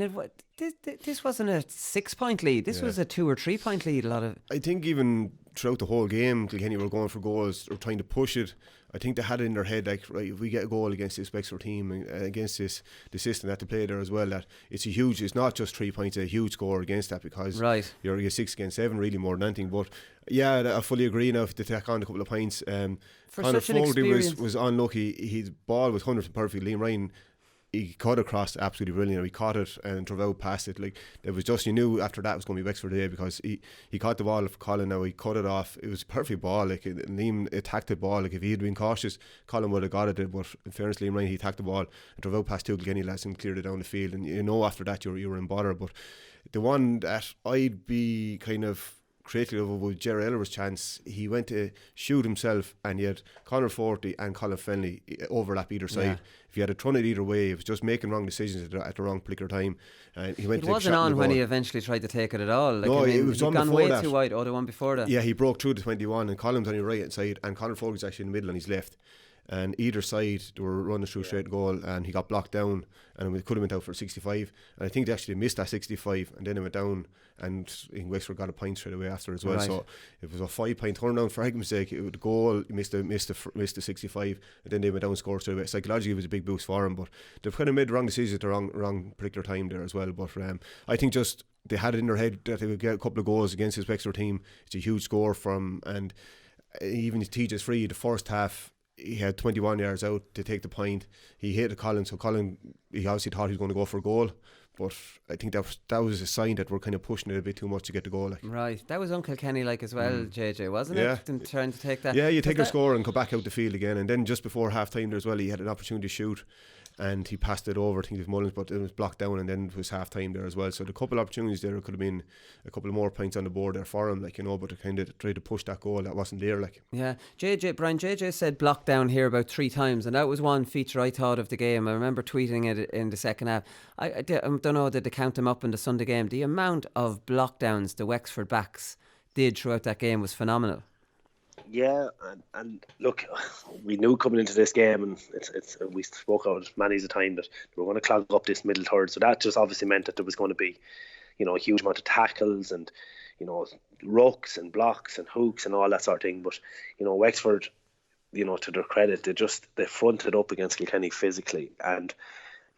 this wasn't a 6-point lead. This was a 2 or 3 point lead. I think even throughout the whole game, Kilkenny were going for goals or trying to push it. I think they had it in their head, like, right, if we get a goal against this Wexford team and against the system that they play there as well, that it's not just 3 points, a huge score against that, because you're 6 against 7 really more than anything. But yeah, I fully agree now to take on a couple of points. Conor Fogarty was unlucky. His ball was 100% perfect. Liam Ryan, he cut across absolutely brilliant. He caught it and drove out past it. Like, it was just, you knew after that it was going to be Wexford today, because he caught the ball for Colin. Now he cut it off. It was a perfect ball. Like, Liam attacked the ball. Like, if he had been cautious, Colin would have got it. But in fairness, Liam Ryan, he attacked the ball and drove out past 2 Kilkenny lads and cleared it down the field. And after that you were in bother. But the one that I'd be kind of critical of was Gerry Eller's chance. He went to shoot himself, and he had Conor Fogarty and Colin Fennelly overlap either side. If he had a thrown it either way, it was just making wrong decisions at the wrong particular time. And he went. It wasn't on when he eventually tried to take it at all. Like, no, it was he'd gone way too wide. Oh, the one before that. Yeah, he broke through the 21, and Colin's on your right hand side, and Conor Fogarty's actually in the middle on his left. And either side they were running through straight goal, and he got blocked down, and it could have went out for 65. And I think they actually missed that 65, and then it went down, and Wexford got a point straight away after as well. Right. So it was a 5-point turnaround for argument's sake. It was the goal, he missed the 65, and then they went down and scored straight away. Psychologically, it was a big boost for him, but they've kind of made the wrong decisions at the wrong particular time there as well. But I think just they had it in their head that they would get a couple of goals against this Wexford team. It's a huge score from, and even TJ's free the first half. He had 21 yards out to take the point. He hit Colin, so Colin, he obviously thought he was going to go for a goal. But I think that was a sign that we're kind of pushing it a bit too much to get the goal. Like. Right, that was Uncle Kenny like as well, JJ, wasn't it? And trying to take that. Yeah, you take your score and go back out the field again, and then just before half time there as well, he had an opportunity to shoot, and he passed it over, I think it was Mullins, but it was blocked down, and then it was half time there as well. So the couple of opportunities there, could have been a couple of more points on the board there for him, like, but to kind of try to push that goal that wasn't there, like. Yeah, JJ said blocked down here about 3 times, and that was one feature I thought of the game. I remember tweeting it in the second half. I don't know, did they count them up in the Sunday game? The amount of blockdowns the Wexford backs did throughout that game was phenomenal. Yeah, and look, we knew coming into this game, and it's we spoke about it many a time, that we were going to clog up this middle third. So that just obviously meant that there was going to be, a huge amount of tackles and, rucks and blocks and hooks and all that sort of thing. But, Wexford, to their credit, they fronted up against Kilkenny physically. And,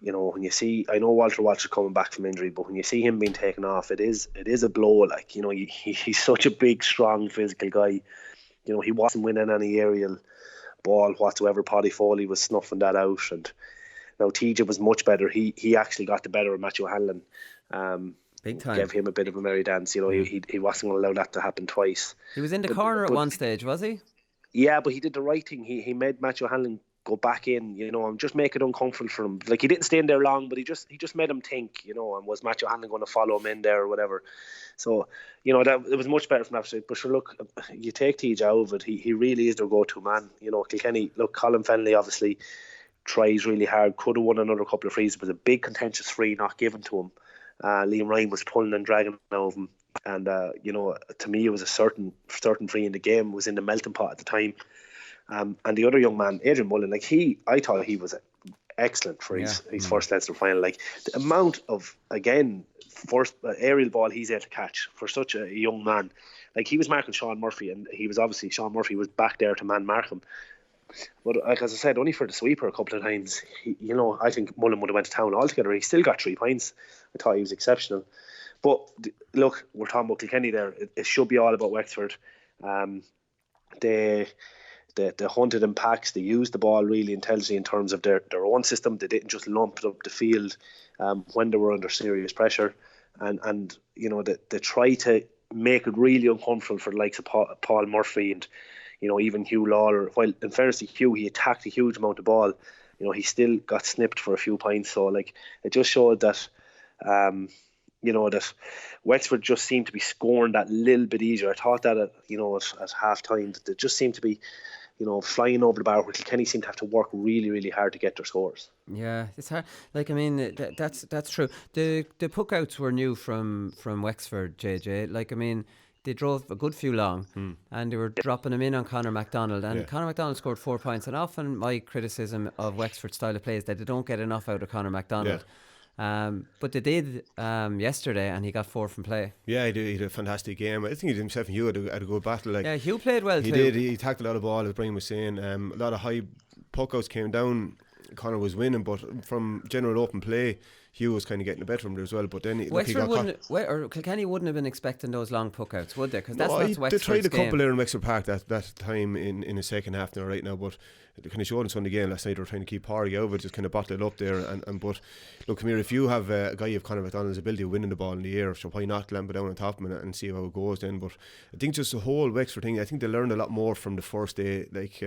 when you see, I know Walter Walsh is coming back from injury, but when you see him being taken off, it is a blow. Like, he's such a big, strong, physical guy. He wasn't winning any aerial ball whatsoever. Paddy Foley was snuffing that out, and now TJ was much better. He actually got the better of Matthew Hanlon. Big time. Gave him a bit of a merry dance. He wasn't going to allow that to happen twice. He was in the corner at one stage, was he? Yeah, but he did the right thing. He made Matthew Hanlon go back in, and just make it uncomfortable for him. Like, he didn't stay in there long, but he just made him think, and was Matthew Hanlon going to follow him in there or whatever. So, that it was much better from that side. But sure, look, you take TJ out of it, he really is their go-to man. Kilkenny, look, Colin Fennelly obviously tries really hard, could have won another couple of frees, but a big contentious free not given to him. Liam Ryan was pulling and dragging over him, and to me it was a certain free in the game, was in the melting pot at the time. And the other young man, Adrian Mullen, I thought he was excellent for his first Leinster final. Like, the amount of, again, first aerial ball he's able to catch for such a young man. Like, he was marking Sean Murphy, and Sean Murphy was back there to man mark him. But like, as I said, only for the sweeper a couple of times. I think Mullen would have went to town altogether. He still got 3 points. I thought he was exceptional. But look, we're talking about Kilkenny there. It should be all about Wexford. They hunted in packs. They used the ball really intelligently in terms of their own system. They didn't just lump it up the field when they were under serious pressure. And they try to make it really uncomfortable for the likes of Paul Murphy and even Hugh Lawler. While in fairness to Hugh, he attacked a huge amount of ball. He still got snipped for a few points. So like, it just showed that that Wexford just seemed to be scoring that little bit easier. I thought that at half time, that they just seemed to be flying over the bar, where Kilkenny seemed to have to work really, really hard to get their scores. Yeah, it's hard. Like, I mean, that's true. The puckouts were new from Wexford, JJ. Like, I mean, they drove a good few long, and they were dropping them in on Conor MacDonald. And Conor MacDonald scored 4 points. And often my criticism of Wexford's style of play is that they don't get enough out of Conor MacDonald. But they did yesterday, and he got 4 from play. Yeah, he had a fantastic game. I think he himself and Hugh had a good battle. Like, yeah, Hugh played well he too. He did. He attacked a lot of ball, as Brian was saying. A lot of high puckouts came down. Conor was winning, but from general open play, Hugh was kind of getting the better from there as well. But then Kilkenny wouldn't have been expecting those long puckouts, would they? Because that's not Wexford's they tried a couple game. there in Wexford Park that time in the second half now, right now. But they kind of showed us on the game last night. They were trying to keep Parry out of it, just kind of bottle it up there. But look, come here, if you have a guy of Conor MacDonald's ability of winning the ball in the air, so why not lamp it down on top of him and see how it goes then? But I think just the whole Wexford thing, I think they learned a lot more from the first day. Like,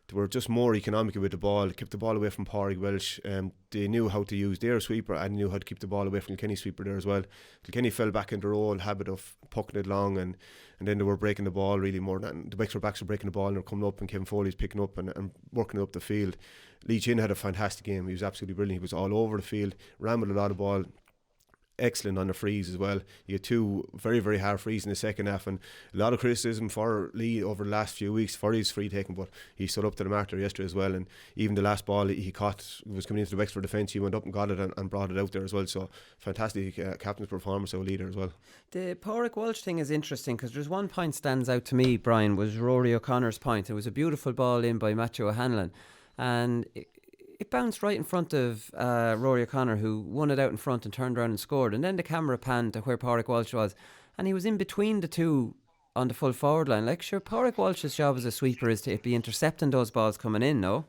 they were just more economical with the ball, kept the ball away from Pádraig Welsh. They knew how to use their sweeper and knew how to keep the ball away from Kilkenny sweeper there as well. Kilkenny fell back in their old habit of pucking it long, and then they were breaking the ball really more than the Wexford backs were breaking the ball, and they were coming up, and Kevin Foley's picking up and working it up the field. Lee Chin had a fantastic game. He was absolutely brilliant. He was all over the field, ran with a lot of ball. Excellent on the frees as well. He had 2 very, very hard frees in the second half, and a lot of criticism for Lee over the last few weeks for his free taking, but he stood up to the mark there yesterday as well. And even the last ball he caught was coming into the Wexford defence, he went up and got it and brought it out there as well. So fantastic captain's performance, our leader as well. The Pádraig Walsh thing is interesting, because there's one point stands out to me, Brian, was Rory O'Connor's point. It was a beautiful ball in by Matthew O'Hanlon, and it bounced right in front of Rory O'Connor, who won it out in front and turned around and scored. And then the camera panned to where Pádraig Walsh was, and he was in between the two on the full forward line. Like, sure, Pádraig Walsh's job as a sweeper is to be intercepting those balls coming in, no?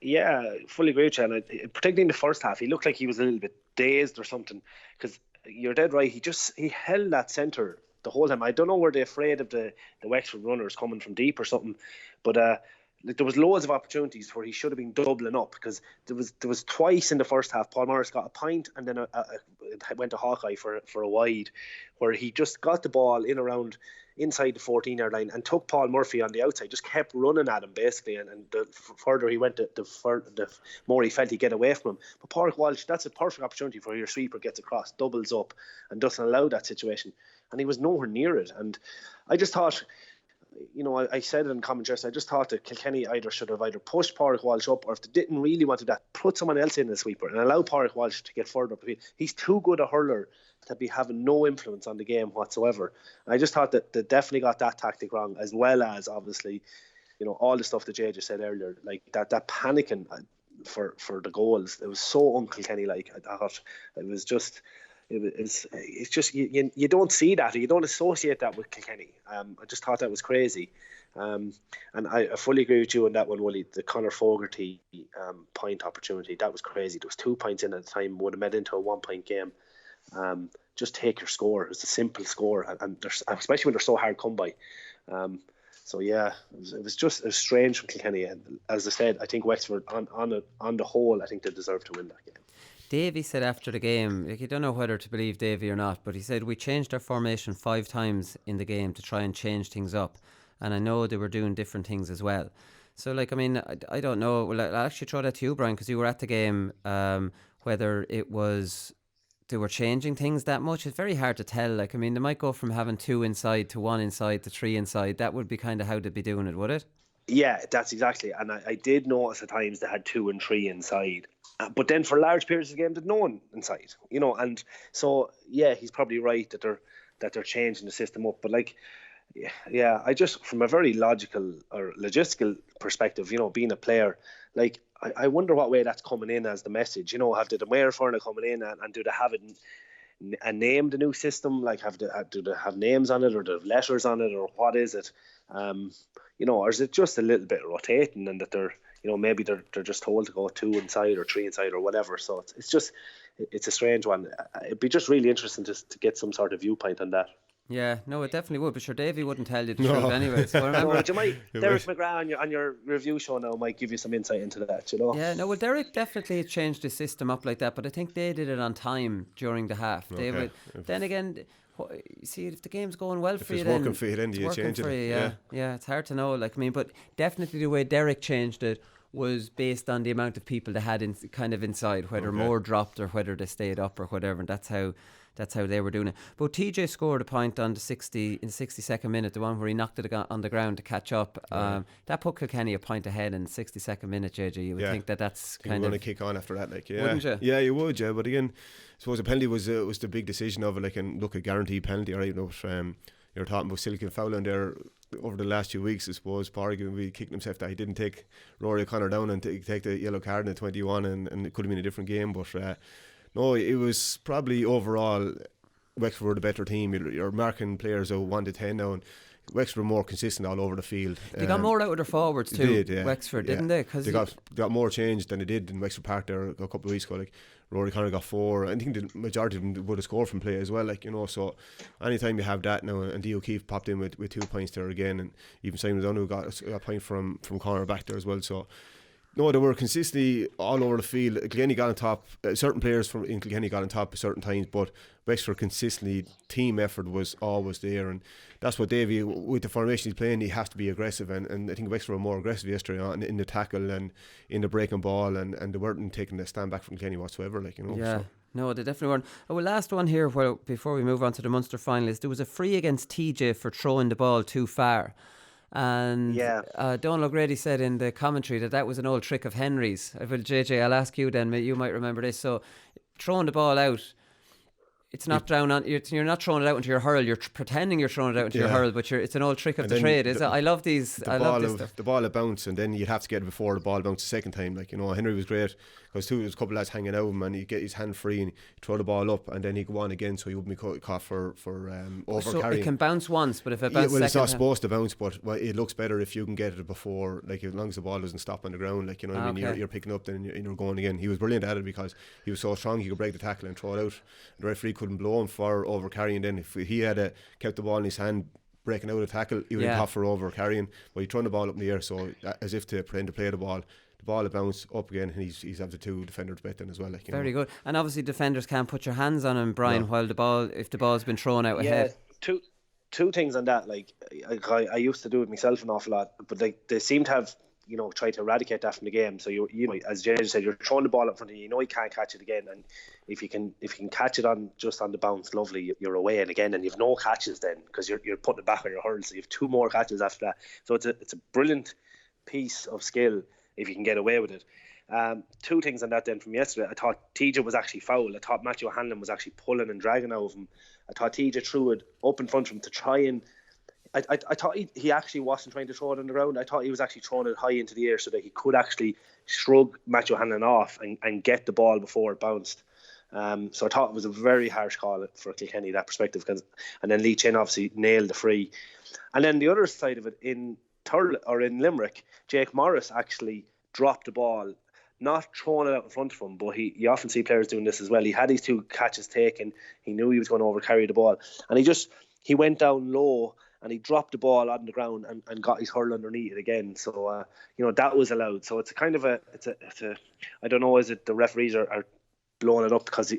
Yeah, fully agree with you. And particularly in the first half, he looked like he was a little bit dazed or something, because you're dead right. He held that centre the whole time. I don't know, were they afraid of the Wexford runners coming from deep or something, but there was loads of opportunities where he should have been doubling up, because there was twice in the first half Paul Morris got a point, and then it went to Hawkeye for a wide, where he just got the ball in around inside the 14-yard line and took Paul Murphy on the outside, just kept running at him basically, and the further he went, the more he felt he'd get away from him. But Pádraig Walsh, that's a perfect opportunity for your sweeper gets across, doubles up, and doesn't allow that situation, and he was nowhere near it. And I just thought, I said it in commentary, I just thought that Kilkenny should have pushed Pádraig Walsh up, or if they didn't really want to do that, put someone else in the sweeper and allow Pádraig Walsh to get further up the field. He's too good a hurler to be having no influence on the game whatsoever. And I just thought that they definitely got that tactic wrong, as well as obviously, all the stuff that Jay just said earlier, like that panicking for the goals. It was so un-Kilkenny like. I thought it was just. It's just you don't see that, or you don't associate that with Kilkenny. I just thought that was crazy, and I fully agree with you on that one, Willie. The Conor Fogarty point opportunity, that was crazy. There was 2 points in at the time, would have made into a 1-point game. Just take your score. It was a simple score, and especially when they're so hard come by. So yeah, it was strange from Kilkenny. And as I said, I think Wexford on the whole, I think they deserve to win that game. Davy said after the game, you don't know whether to believe Davy or not, but he said we changed our formation 5 times in the game to try and change things up, and I know they were doing different things as well. So I don't know. Well, I'll actually throw that to you, Brian, because you were at the game. Whether it was they were changing things that much, it's very hard to tell. They might go from having 2 inside to 1 inside to 3 inside. That would be kind of how they'd be doing it, would it? Yeah, that's exactly. And I did notice at times they had 2 and 3 inside. But then for large periods of the game, there's no one inside, and so yeah, he's probably right that they're changing the system up. But yeah, I just, from a very logical or logistical perspective, being a player, I wonder what way that's coming in as the message. Have the mayor for it coming in, and do they have it a name, the new system? Do they have names on it, or do they have letters on it, or what is it? Or is it just a little bit rotating, and that they're maybe they're just told to go 2 inside or 3 inside or whatever. So it's a strange one. It'd be just really interesting to get some sort of viewpoint on that. Yeah, no, it definitely would. But sure, Davey wouldn't tell you the truth anyway. So I remember, Derek McGrath on your review show now might give you some insight into that. Yeah, no, well, Derek definitely changed the system up like that, but I think they did it on time during the half. Okay. Then again, see, if the game's going well for you, then working for you, then you change it. Yeah, it's hard to know. But definitely the way Derek changed it was based on the amount of people they had inside, whether more dropped or whether they stayed up or whatever, and that's how they were doing it. But TJ scored a point on the 62nd minute, the one where he knocked it on the ground to catch up. That put Kilkenny a point ahead in the 62nd minute, JJ. You would think that's kind of... going to kick on after that, wouldn't you? Yeah, you would, yeah. But again, I suppose the penalty was the big decision of it, and look, a guaranteed penalty, right? You're talking about Silicon Fowler there over the last few weeks, I suppose. Park will be kicking himself that he didn't take Rory O'Connor down and take the yellow card in the 21, and it could have been a different game, but... no, it was probably overall Wexford were the better team. You're marking players out 1 to 10 now, and Wexford were more consistent all over the field. They got more out of their forwards too. They did, yeah. Wexford, didn't they? Cause they got more change than they did in Wexford Park there a couple of weeks ago. Rory Connor got 4. I think the majority of them would have scored from play as well. So anytime you have that now, and Dio O'Keefe popped in with 2 points there again, and even Simon O'Donoghue got a point from corner back there as well. So. No, they were consistently all over the field. Kilkenny got on top. Certain players in Kilkenny got on top at certain times, but Wexford consistently, team effort was always there, and that's what Davy, with the formation he's playing, he has to be aggressive, and I think Wexford were more aggressive yesterday in the tackle and in the breaking ball, and they weren't taking a stand back from Kilkenny whatsoever. Yeah. So. No, they definitely weren't. Well, last one here, before we move on to the Munster finalists, there was a free against TJ for throwing the ball too far. And Donal O'Grady said in the commentary that was an old trick of Henry's. Well, JJ, I'll ask you then, you might remember this. So throwing the ball out, it's not you're not throwing it out into your hurl, you're pretending you're throwing it out into your hurl, but it's an old trick of the trade, is it? I love these. Love this stuff. The ball would bounce, and then you'd have to get it before the ball bounced the second time. Henry was great because there was a couple of lads hanging out him, and he'd get his hand free and he'd throw the ball up, and then he'd go on again, so he wouldn't be caught for over so carrying. It can bounce once, but if it bounces it's not supposed to bounce, but it looks better if you can get it before, as long as the ball doesn't stop on the ground, you're picking up, then you're going again. He was brilliant at it because he was so strong, he could break the tackle and throw it out. The referee couldn't blow him for over carrying. Then if he had kept the ball in his hand breaking out of the tackle, he would have caught for over carrying, but he thrown the ball up in the air, so as if to pretend to play the ball will bounce up again, and he's have the 2 defenders bet then as well. Very good. And obviously defenders can't put your hands on him, Brian, while if the ball's been thrown out ahead. Two things on that. I used to do it myself an awful lot, but they seem to have try to eradicate that from the game. So you as JJ said, you're throwing the ball up front of you. You can't catch it again, and if you can catch it just on the bounce, lovely, you're away and again, and you've no catches then because you're putting it back on your hurl. So you have 2 more catches after that. So it's a brilliant piece of skill if you can get away with it. 2 things on that then from yesterday. I thought TJ was actually foul. I thought Matthew Hanlon was actually pulling and dragging out of him. I thought TJ threw it up in front of him to try and I thought he actually wasn't trying to throw it on the ground. I thought he was actually throwing it high into the air so that he could actually shrug Matthew Hanlon off and get the ball before it bounced. So I thought it was a very harsh call for Kilkenny, that perspective. And then Lee Chin obviously nailed the free. And then the other side of it, in Limerick, Jake Morris actually dropped the ball, not throwing it out in front of him, but you often see players doing this as well. He had his 2 catches taken. He knew he was going to overcarry the ball, and he went down low and he dropped the ball on the ground and got his hurl underneath it again. So that was allowed. So it's a kind of it's a I don't know, is it the referees are blowing it up because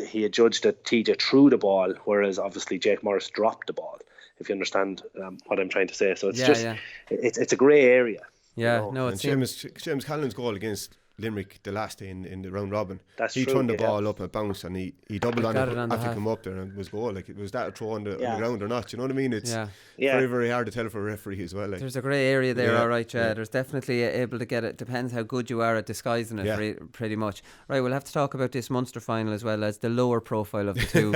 he had judged that TJ threw the ball, whereas obviously Jake Morris dropped the ball, if you understand what I'm trying to say. So it's it's a grey area. Yeah, no, it's James Callan's goal against Limerick the last day in the round robin. He true, turned the ball up and bounced, and he doubled on it after he come up there, and it was goal. Like, was that a throw on the ground or not? You know what I mean? It's very, very hard to tell for a referee as well. Like, there's a grey area there, all right. There's definitely able to get it. Depends how good you are at disguising it, pretty much. Right, we'll have to talk about this Munster final as well as the lower profile of the two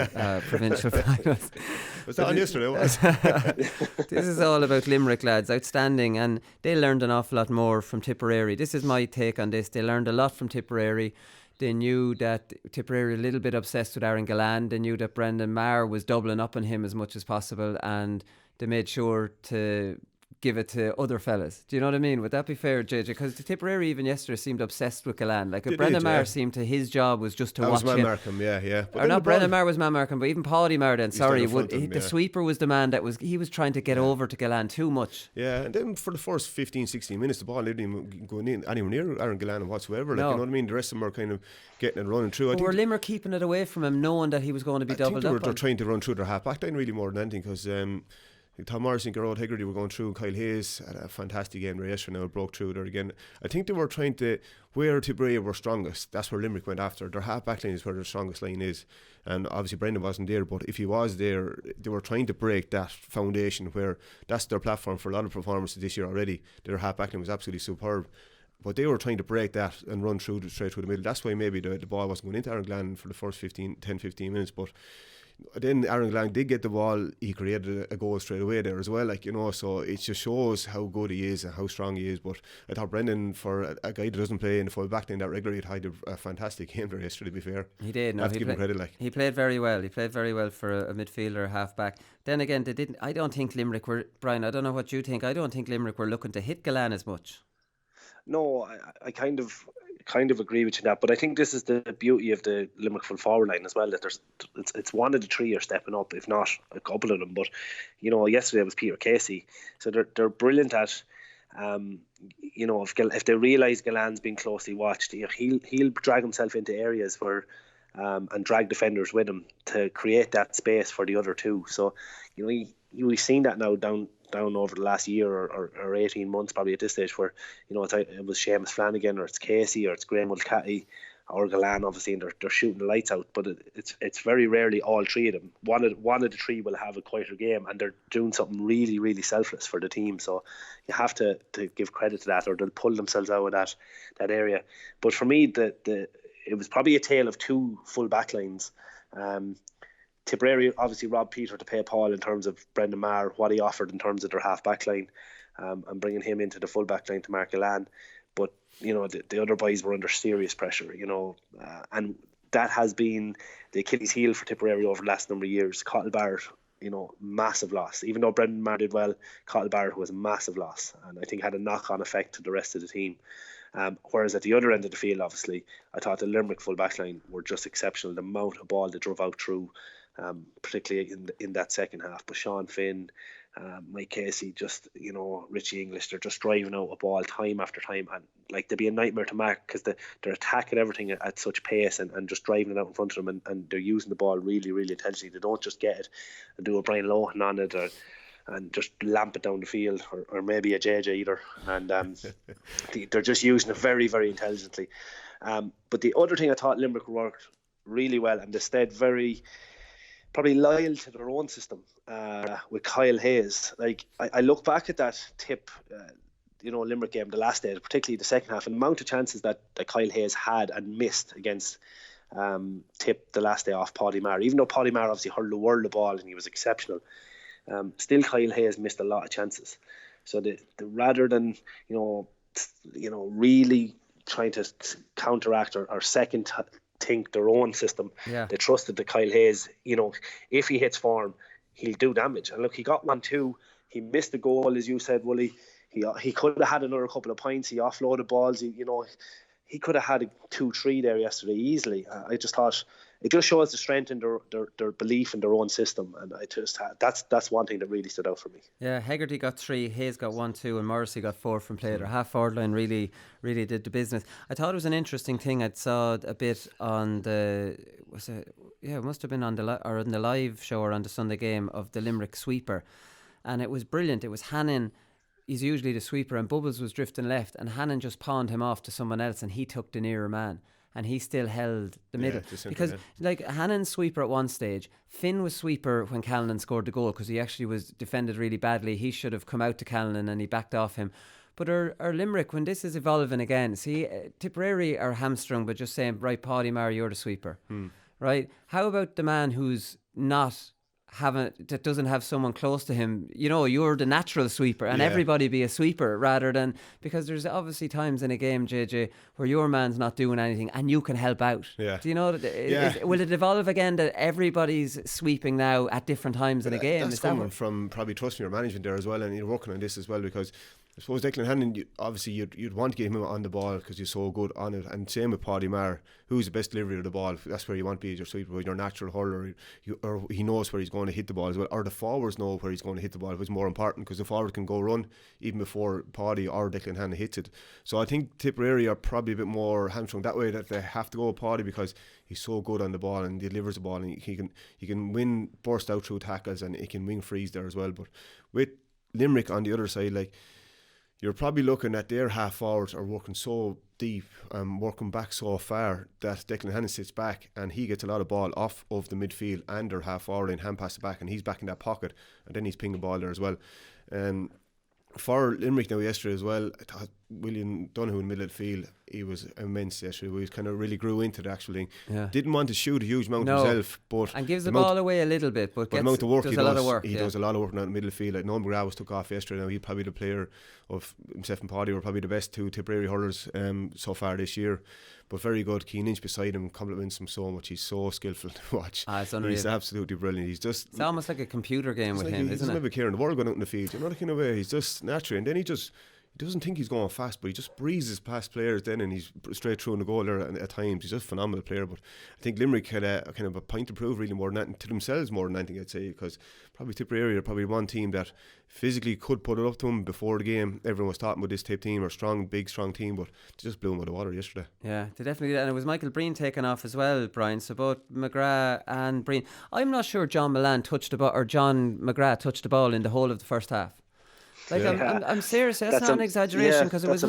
provincial finals. Was that on yesterday? This is all about Limerick lads, outstanding, and they learned an awful lot more from Tipperary. This is my take on this. They learned a lot from Tipperary. They knew that Tipperary were a little bit obsessed with Aaron Gillan. They knew that Brendan Maher was doubling up on him as much as possible, and they made sure to give it to other fellas. Do you know what I mean? Would that be fair, JJ? Because Tipperary even yesterday seemed obsessed with Gillan. Like, Brendan Maher seemed to, his job was just to watch him. Markham, Or not Brendan Maher was man Markham, but even Paddy Maher then. Sorry, the sweeper was the man that he was trying to get over to Gillan too much. Yeah, and then for the first 15-16 minutes, the ball didn't even go in anywhere near Aaron Gillan whatsoever. Like, you know what I mean? The rest of them were kind of getting it running through. Were Limerick keeping it away from him, knowing that he was going to be doubled up? They're trying to run through their half back line really more than anything, because Tom Morrison and Gerard Hegarty were going through. Kyle Hayes had a fantastic game there yesterday. Now broke through there again. I think they were trying to, where Tipperary were strongest, that's where Limerick went after. Their half back line is where their strongest line is, and obviously Brendan wasn't there, but if he was there, they were trying to break that foundation where that's their platform for a lot of performances this year already. Their half back line was absolutely superb, but they were trying to break that and run straight through the middle. That's why maybe the ball wasn't going into Aaron Gillan for the first 10-15 minutes, but then Aaron Gillan did get the ball. He created a goal straight away there as well, like, you know, so it just shows how good he is and how strong he is. But I thought Brendan, for a guy that doesn't play in the full back line that regularly, had a fantastic game there yesterday, to be fair. He did. No, I have to give him credit. Like, he played very well. He played very well for a midfielder, half back. Then again, they didn't. I don't think Limerick were, Brian, I don't know what you think. I don't think Limerick were looking to hit Gillan as much. No, I kind of agree with you that, but I think this is the beauty of the Limerick full forward line as well, that it's one of the three are stepping up, if not a couple of them. But you know, yesterday was Peter Casey, so they're brilliant at you know, if they realise Gillan's being closely watched, he'll drag himself into areas where and drag defenders with him to create that space for the other two. So you know, we've seen that now down over the last year or 18 months probably at this stage, where you know it was Seamus Flanagan, or it's Casey, or it's Graham Mulcahy, or Gillan, obviously, and they're shooting the lights out. But it's very rarely all three of them. One of the three will have a quieter game, and they're doing something really, really selfless for the team. So you have to give credit to that, or they'll pull themselves out of that area. But for me, it was probably a tale of two full back lines. Tipperary obviously robbed Peter to pay Paul in terms of Brendan Maher, what he offered in terms of their half back line, and bringing him into the full back line to mark Gillan. But you know, the other boys were under serious pressure, you know, and that has been the Achilles heel for Tipperary over the last number of years. Cottle Barrett, you know, massive loss. Even though Brendan Maher did well, Cottle Barrett was a massive loss, and I think had a knock-on effect to the rest of the team. Whereas at the other end of the field, obviously, I thought the Limerick full back line were just exceptional. The amount of ball they drove out through, particularly in that second half. But Sean Finn, Mike Casey, just, you know, Richie English, they're just driving out a ball time after time, and like they'd be a nightmare to mark because they're attacking everything at such pace and just driving it out in front of them, and they're using the ball really, really intentionally. They don't just get it and do a Brian Lohan on it, and just lamp it down the field, or maybe a JJ either, and they're just using it very, very intelligently. But the other thing, I thought Limerick worked really well, and they stayed very probably loyal to their own system with Kyle Hayes. Like, I look back at that Limerick game the last day, particularly the second half, and the amount of chances that Kyle Hayes had and missed against Tip the last day off Paddy Maher. Even though Paddy Maher obviously hurled the world of ball and he was exceptional, still Kyle Hayes missed a lot of chances. So rather than really trying to counteract or second think their own system, they trusted that Kyle Hayes, you know, if he hits form, he'll do damage. And look, he got 1-2. He missed the goal, as you said, Wooly. He could have had another couple of points. He offloaded balls. He could have had a 2-3 there yesterday easily. I just thought it just shows the strength in their belief in their own system, and I just that's one thing that really stood out for me. Yeah, Hegarty got 3, Hayes got 1, 2, and Morrissey got 4 from play. Their half forward line really did the business. I thought it was an interesting thing. I saw a bit on it must have been on in the live show or on the Sunday game of the Limerick sweeper, and it was brilliant. It was Hannon. He's usually the sweeper, and Bubbles was drifting left, and Hannon just pawned him off to someone else, and he took the nearer man, and he still held the middle. Because like Hannon's sweeper at one stage, Finn was sweeper when Callanan scored the goal because he actually was defended really badly. He should have come out to Callanan and he backed off him. But our Limerick, when this is evolving again, see, Tipperary are hamstrung, but just saying, right, Paddy Maher, you're the sweeper, right? How about the man who's not that doesn't have someone close to him? You know, you're the natural sweeper, and everybody be a sweeper rather than, because there's obviously times in a game, JJ, where your man's not doing anything and you can help out. Do you know? Will it evolve again that everybody's sweeping now at different times in a game? That's coming from probably trusting your management there as well, and you're working on this as well, because I suppose Declan Hannon, you'd want to get him on the ball because you're so good on it, and same with Paddy Maher, who's the best delivery of the ball. That's where you want to be as your sweeper, your natural hurler, or he knows where he's going to hit the ball as well, or the forwards know where he's going to hit the ball, which is more important, because the forward can go run even before Paddy or Declan Hannon hits it. So I think Tipperary are probably a bit more hamstrung that way, that they have to go with Paddy because he's so good on the ball and delivers the ball, and he can burst out through tackles, and he can wing freeze there as well. But with Limerick on the other side, like, you're probably looking at their half forwards are working so deep, working back so far, that Declan Hannon sits back and he gets a lot of ball off of the midfield and their half forward and hand pass it back, and he's back in that pocket, and then he's pinging the ball there as well. For Limerick now yesterday as well, I thought William Donoghue in the middle of the field, he was immense yesterday. We kind of really grew into the actual thing. Didn't want to shoot a huge amount himself, but and gives the ball away a little bit, but gets, amount of work does he a does, lot of work. He does a lot of work now in the middle of the field. Like Noel McGrath was took off yesterday. Now he's probably the player of himself and Paddy were probably the best two Tipperary hurlers so far this year. But very good. Keen Inch beside him compliments him so much. He's so skillful to watch. It's unreal. He's absolutely brilliant. It's almost like a computer game with him, isn't it? He doesn't have a care in the world going out in the field. You know, the kind of way he's just natural, and then he doesn't think he's going fast, but he just breezes past players then, and he's straight through in the goal there at times. He's just a phenomenal player. But I think Limerick had a kind of a point to prove really more than anything, to themselves more than anything, I'd say, because probably Tipperary are probably one team that physically could put it up to them before the game. Everyone was talking about this Tip team, or big strong team, but they just blew them out of the water yesterday. Yeah, they definitely did. And it was Michael Breen taken off as well, Brian. So both McGrath and Breen. I'm not sure John Milan touched the ball, or John McGrath touched the ball in the whole of the first half. Like, I'm serious. That's not an exaggeration, because it was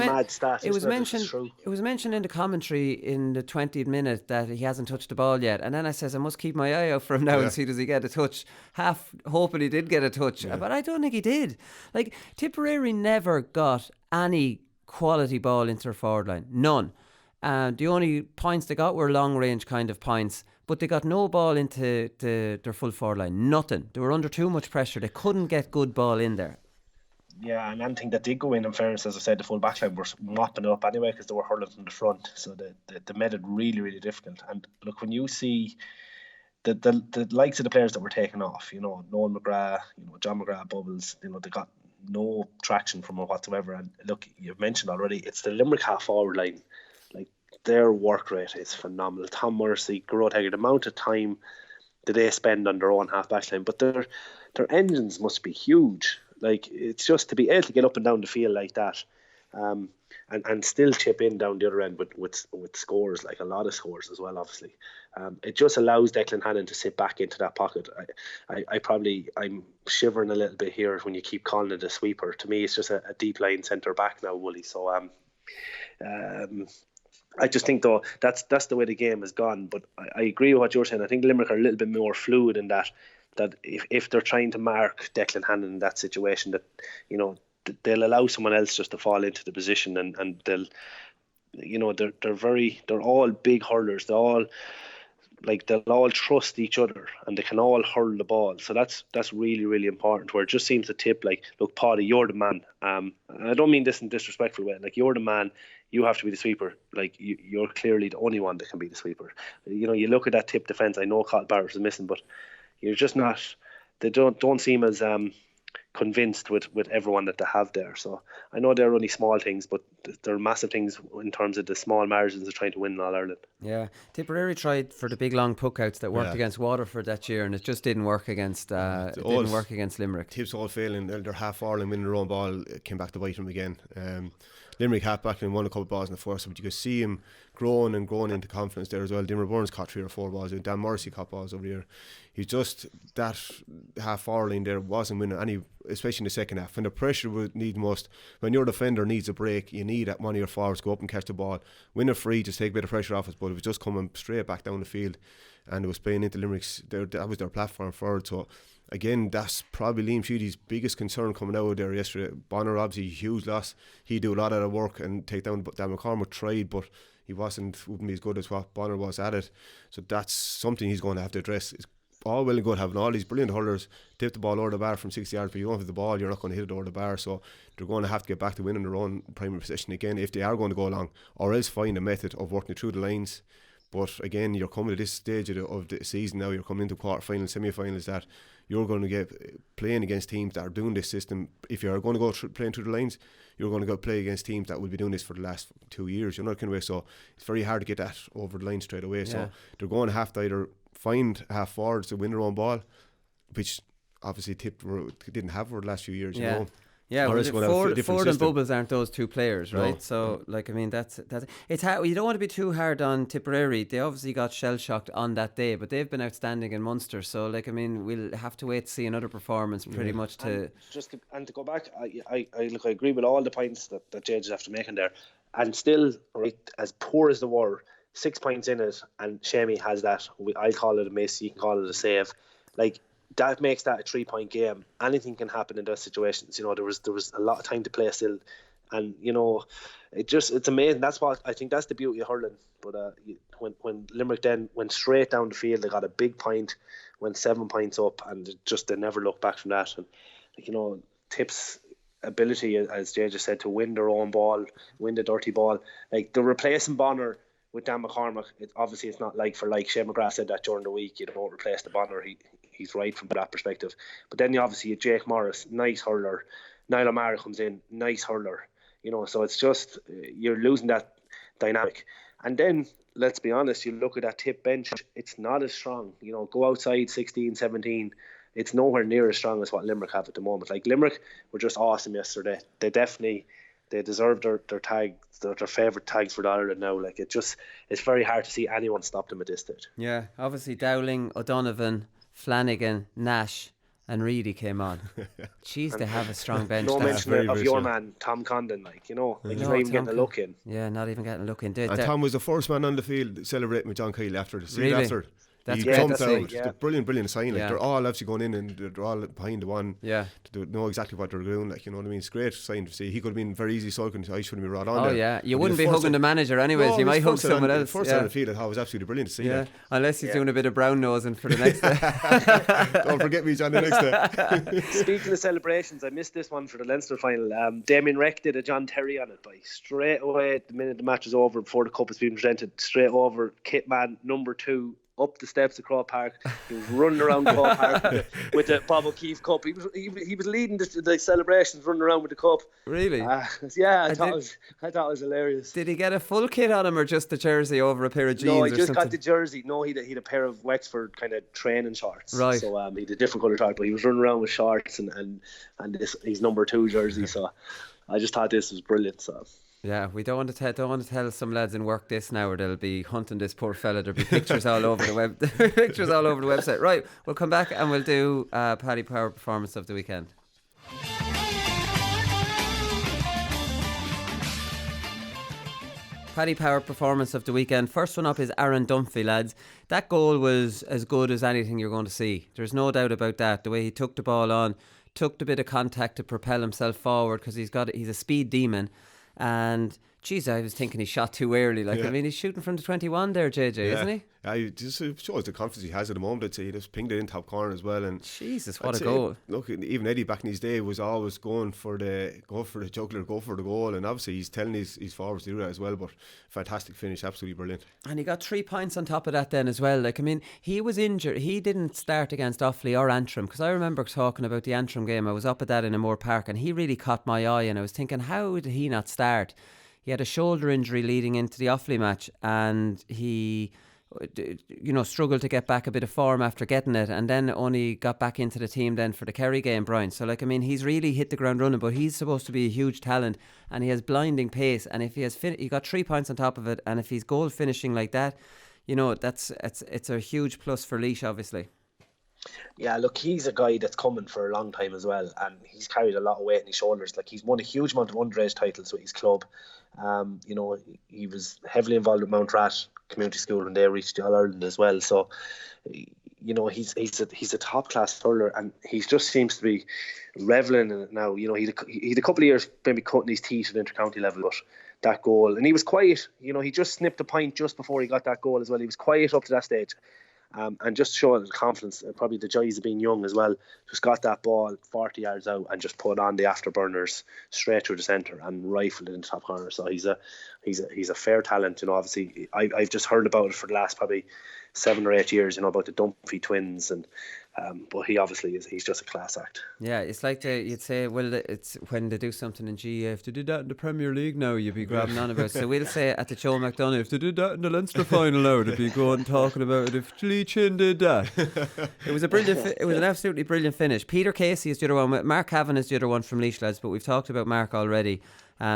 mentioned in the commentary in the 20th minute that he hasn't touched the ball yet, and then I says I must keep my eye out for him now and see does he get a touch. Half hoping he did get a touch, but I don't think he did. Like, Tipperary never got any quality ball into their forward line, none. The only points they got were long range kind of points, but they got no ball into their full forward line. Nothing. They were under too much pressure. They couldn't get good ball in there. Yeah, and anything that did go in fairness, as I said, the full backline were mopping it up anyway, because they were hurling from the front, so they made it really, really difficult. And look, when you see the likes of the players that were taken off, you know, Noel McGrath, you know, John McGrath, Bubbles, you know, they got no traction from it whatsoever. And look, you've mentioned already, it's the Limerick half forward line. Like, their work rate is phenomenal. Tom Morrissey, Gerard Hegarty, the amount of time that they spend on their own half back line, but their engines must be huge. Like, it's just to be able to get up and down the field like that, and still chip in down the other end with scores, like a lot of scores as well, obviously. It just allows Declan Hannon to sit back into that pocket. I'm shivering a little bit here when you keep calling it a sweeper. To me, it's just a deep line centre back now, Wooly. So I just think, though, that's the way the game has gone. But I agree with what you're saying. I think Limerick are a little bit more fluid in that if they're trying to mark Declan Hannon in that situation, that, you know, they'll allow someone else just to fall into the position, and they'll, you know, they're all big hurlers. They'll all trust each other, and they can all hurl the ball. So that's really, really important. Where it just seems to tip like, look, Paddy, you're the man. I don't mean this in a disrespectful way. Like, you're the man. You have to be the sweeper. Like, you're clearly the only one that can be the sweeper. You know, you look at that Tip defence. I know Carl Barrett is missing, but you're just not. They don't seem as convinced with everyone that they have there. So I know they're only small things, but they're massive things in terms of the small margins of trying to win All Ireland. Yeah, Tipperary tried for the big long puckouts that worked against Waterford that year, and it just didn't work against Limerick. Tips all failing. They're half Ireland winning their own ball, came back to bite them again. Limerick half-back and won a couple of balls in the first, but you could see him growing into confidence there as well. Dimmer Burns caught 3 or 4 balls, Dan Morrissey caught balls over here. He's just that half-hour line there wasn't winning any, especially in the second half. When the pressure would need most, when your defender needs a break, you need one of your forwards to go up and catch the ball, win a free, just take a bit of pressure off us. But it was just coming straight back down the field, and it was playing into Limerick's. That was their platform forward. So again, that's probably Liam Sheedy's biggest concern coming out of there yesterday. Bonner, obviously, huge loss. He do a lot of the work and take down. Dan McCormack tried, but he wouldn't be as good as what Bonner was at it. So that's something he's going to have to address. It's all well and good having all these brilliant hurlers tip the ball over the bar from 60 yards, but you don't have the ball, you're not going to hit it over the bar. So they're going to have to get back to winning their own primary position again if they are going to go along, or else find a method of working it through the lines. But again, you're coming to this stage of the season now, you're coming into quarterfinals, semi-finals, that you're going to get playing against teams that are doing this system. If you're going to go playing through the lines, you're going to go play against teams that will be doing this for the last 2 years. You're not going to, so it's very hard to get that over the line straight away. So they're going to have to either find half forwards to win their own ball, which obviously didn't have for the last few years, you know. Yeah, Ford and Bubbles aren't those two players, right? No. So, like, I mean, that's it's hard. You don't want to be too hard on Tipperary. They obviously got shell shocked on that day, but they've been outstanding in Munster. So, like, I mean, we'll have to wait to see another performance, pretty much. To go back, I agree with all the points that Jay is after making there, and still, right, as poor as they were, 6 points in it, and Shamey has that. I call it a miss. You can call it a save. Like, that makes that a 3-point game. Anything can happen in those situations. You know, there was a lot of time to play still, and you know, it's amazing. That's what I think. That's the beauty of hurling. But when Limerick then went straight down the field, they got a big point, went 7 points up, and they never looked back from that. And like, you know, Tip's ability, as Jay just said, to win their own ball, win the dirty ball. Like, they're replacing Bonner with Dan McCormack. Obviously it's not like for like. Shane McGrath said that during the week. You don't replace the Bonner. He's right from that perspective. But then you obviously Jake Morris, nice hurler. Niall O'Mara comes in, nice hurler. You know, so it's just you're losing that dynamic. And then let's be honest, you look at that Tip bench, it's not as strong. You know, go outside 16, 17. It's nowhere near as strong as what Limerick have at the moment. Like, Limerick were just awesome yesterday. They deserve their tag, their favourite tags for the Ireland now. Like, it's very hard to see anyone stop them at this stage. Yeah, obviously Dowling, O'Donovan, Flanagan, Nash and Reedy came on. Jeez, they have a strong bench. No mention of your man Tom Condon, like, you know, he's not even getting a look in. Yeah, not even getting a look in. And Tom was the first man on the field celebrating with John Kyle after the really? after. That's he jumped out. Yeah. It's a brilliant sign. Like, they're all actually going in and they're all behind the one. Yeah. To know exactly what they're doing. Like, you know what I mean? It's a great sign to see. He could have been very easy sulking. I shouldn't be brought on there. Oh yeah, you wouldn't be hugging the manager anyways. No, you might hug someone else. First on the field, I thought it was absolutely brilliant to see. Yeah, that. unless he's doing a bit of brown nosing for the next day. Don't forget me, John, the next day. Speaking of celebrations, I missed this one for the Leinster final. Damien Reck did a John Terry on it, by straight away the minute the match was over, before the cup was being presented, straight over Kitman number 2 up the steps of Croke Park. He was running around Croke Park with the Bob O'Keefe Cup. He was leading the celebrations, running around with the cup. Really? Yeah, I thought it was hilarious. Did he get a full kit on him, or just the jersey over a pair of jeans? No, he just something? got the jersey. No, he'd a pair of Wexford kind of training shorts. Right. So he had a different colour short, but he was running around with shorts and his number 2 jersey. So I just thought this was brilliant. So. Yeah, we don't want to tell some lads in work this now, or they'll be hunting this poor fella. There'll be pictures all over the website. Right, we'll come back and we'll do Paddy Power performance of the weekend. Paddy Power performance of the weekend. First one up is Aaron Dunphy, lads. That goal was as good as anything you're going to see. There's no doubt about that. The way he took the ball on, took the bit of contact to propel himself forward, because he's a speed demon. And Jeez, I was thinking he shot too early. Like, I mean, he's shooting from the 21 there, JJ, isn't he? Yeah, he just shows the confidence he has at the moment. I'd say he just pinged it in top corner as well. And Jesus, what a goal! Look, even Eddie back in his day was always going for the juggler, go for the goal. And obviously he's telling his forwards to do that as well. But fantastic finish, absolutely brilliant. And he got 3 points on top of that then as well. Like, I mean, he was injured. He didn't start against Offaly or Antrim, because I remember talking about the Antrim game. I was up at that in Moore Park, and he really caught my eye. And I was thinking, how did he not start? He had a shoulder injury leading into the Offaly match, and he, struggled to get back a bit of form after getting it, and then only got back into the team then for the Kerry game, Brian. So, like, I mean, he's really hit the ground running, but he's supposed to be a huge talent, and he has blinding pace. And if he has he got 3 points on top of it, and if he's goal finishing like that, it's a huge plus for Laois, obviously. Yeah, look, he's a guy that's coming for a long time as well, and he's carried a lot of weight in his shoulders. Like, he's won a huge amount of underage titles with his club. He was heavily involved with Mount Rat Community School when they reached the All-Ireland as well. So, he's a top class hurler, and he just seems to be reveling in it now. He'd a couple of years maybe cutting his teeth at inter-county level, but that goal, and he was quiet. He just snipped a point just before he got that goal as well. He was quiet up to that stage. And just showing confidence, probably the joys of being young as well. Just got that ball 40 yards out and just put on the afterburners straight through the centre and rifled it in the top corner. So he's a fair talent. Obviously I've just heard about it for the last probably 7 or 8 years. About the Dunphy twins, and but he obviously he's just a class act. Yeah, it's like you'd say, well, it's when they do something in GAA, if they did that in the Premier League now, you'd be grabbing on about it. So we'll say at the Joe McDonagh, if they did that in the Leinster final now, they'd be going talking about it. If Lee Chin did that, it was an absolutely brilliant finish. Peter Casey is the other one. Mark Cavan is the other one from Laois, lads, but we've talked about Mark already.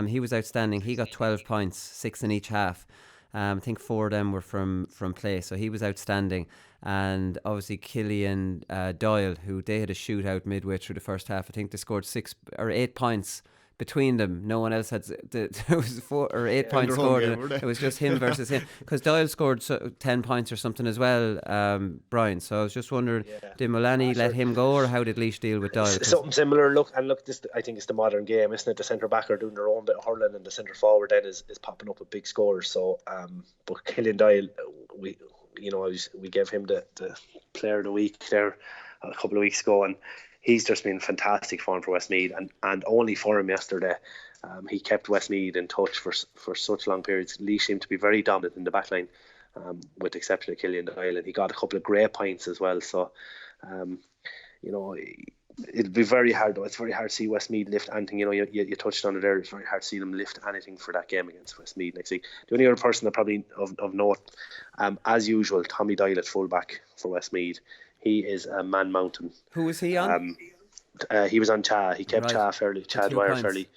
He was outstanding. He got 12 points, 6 in each half. I think 4 of them were from play, so he was outstanding. And obviously Killian Doyle, who they had a shootout midway through the first half. I think they scored 6 or 8 points between them. No one else had. There was 4 or 8 points scored. It was just him versus him, because Doyle scored 10 points or something as well, Brian. So I was just wondering, did Mullaney let him go, or how did Laois deal with Doyle? Something similar. Look, this, I think it's the modern game, isn't it? The centre back are doing their own bit of hurling, and the centre forward then is popping up with big scores. So, but Killian Doyle, we gave him the player of the week there a couple of weeks ago, and he's just been fantastic form for Westmeath, and only for him yesterday. He kept Westmeath in touch for such long periods. Lee seemed to be very dominant in the back line, with the exception of Killian Doyle, and he got a couple of great points as well. So, it'll be very hard, though. It's very hard to see Westmeath lift anything. You touched on it there. It's very hard to see them lift anything for that game against Westmeath next week. The only other person that probably of note, as usual, Tommy Doyle at fullback for Westmeath. He is a man mountain. Who was he on? He was on Cha. He kept Cha Dwyer fairly.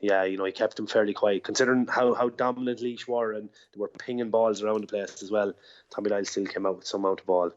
Yeah, he kept him fairly quiet, considering how dominant Laois were, and they were pinging balls around the place as well. Tommy Doyle still came out with some amount of ball.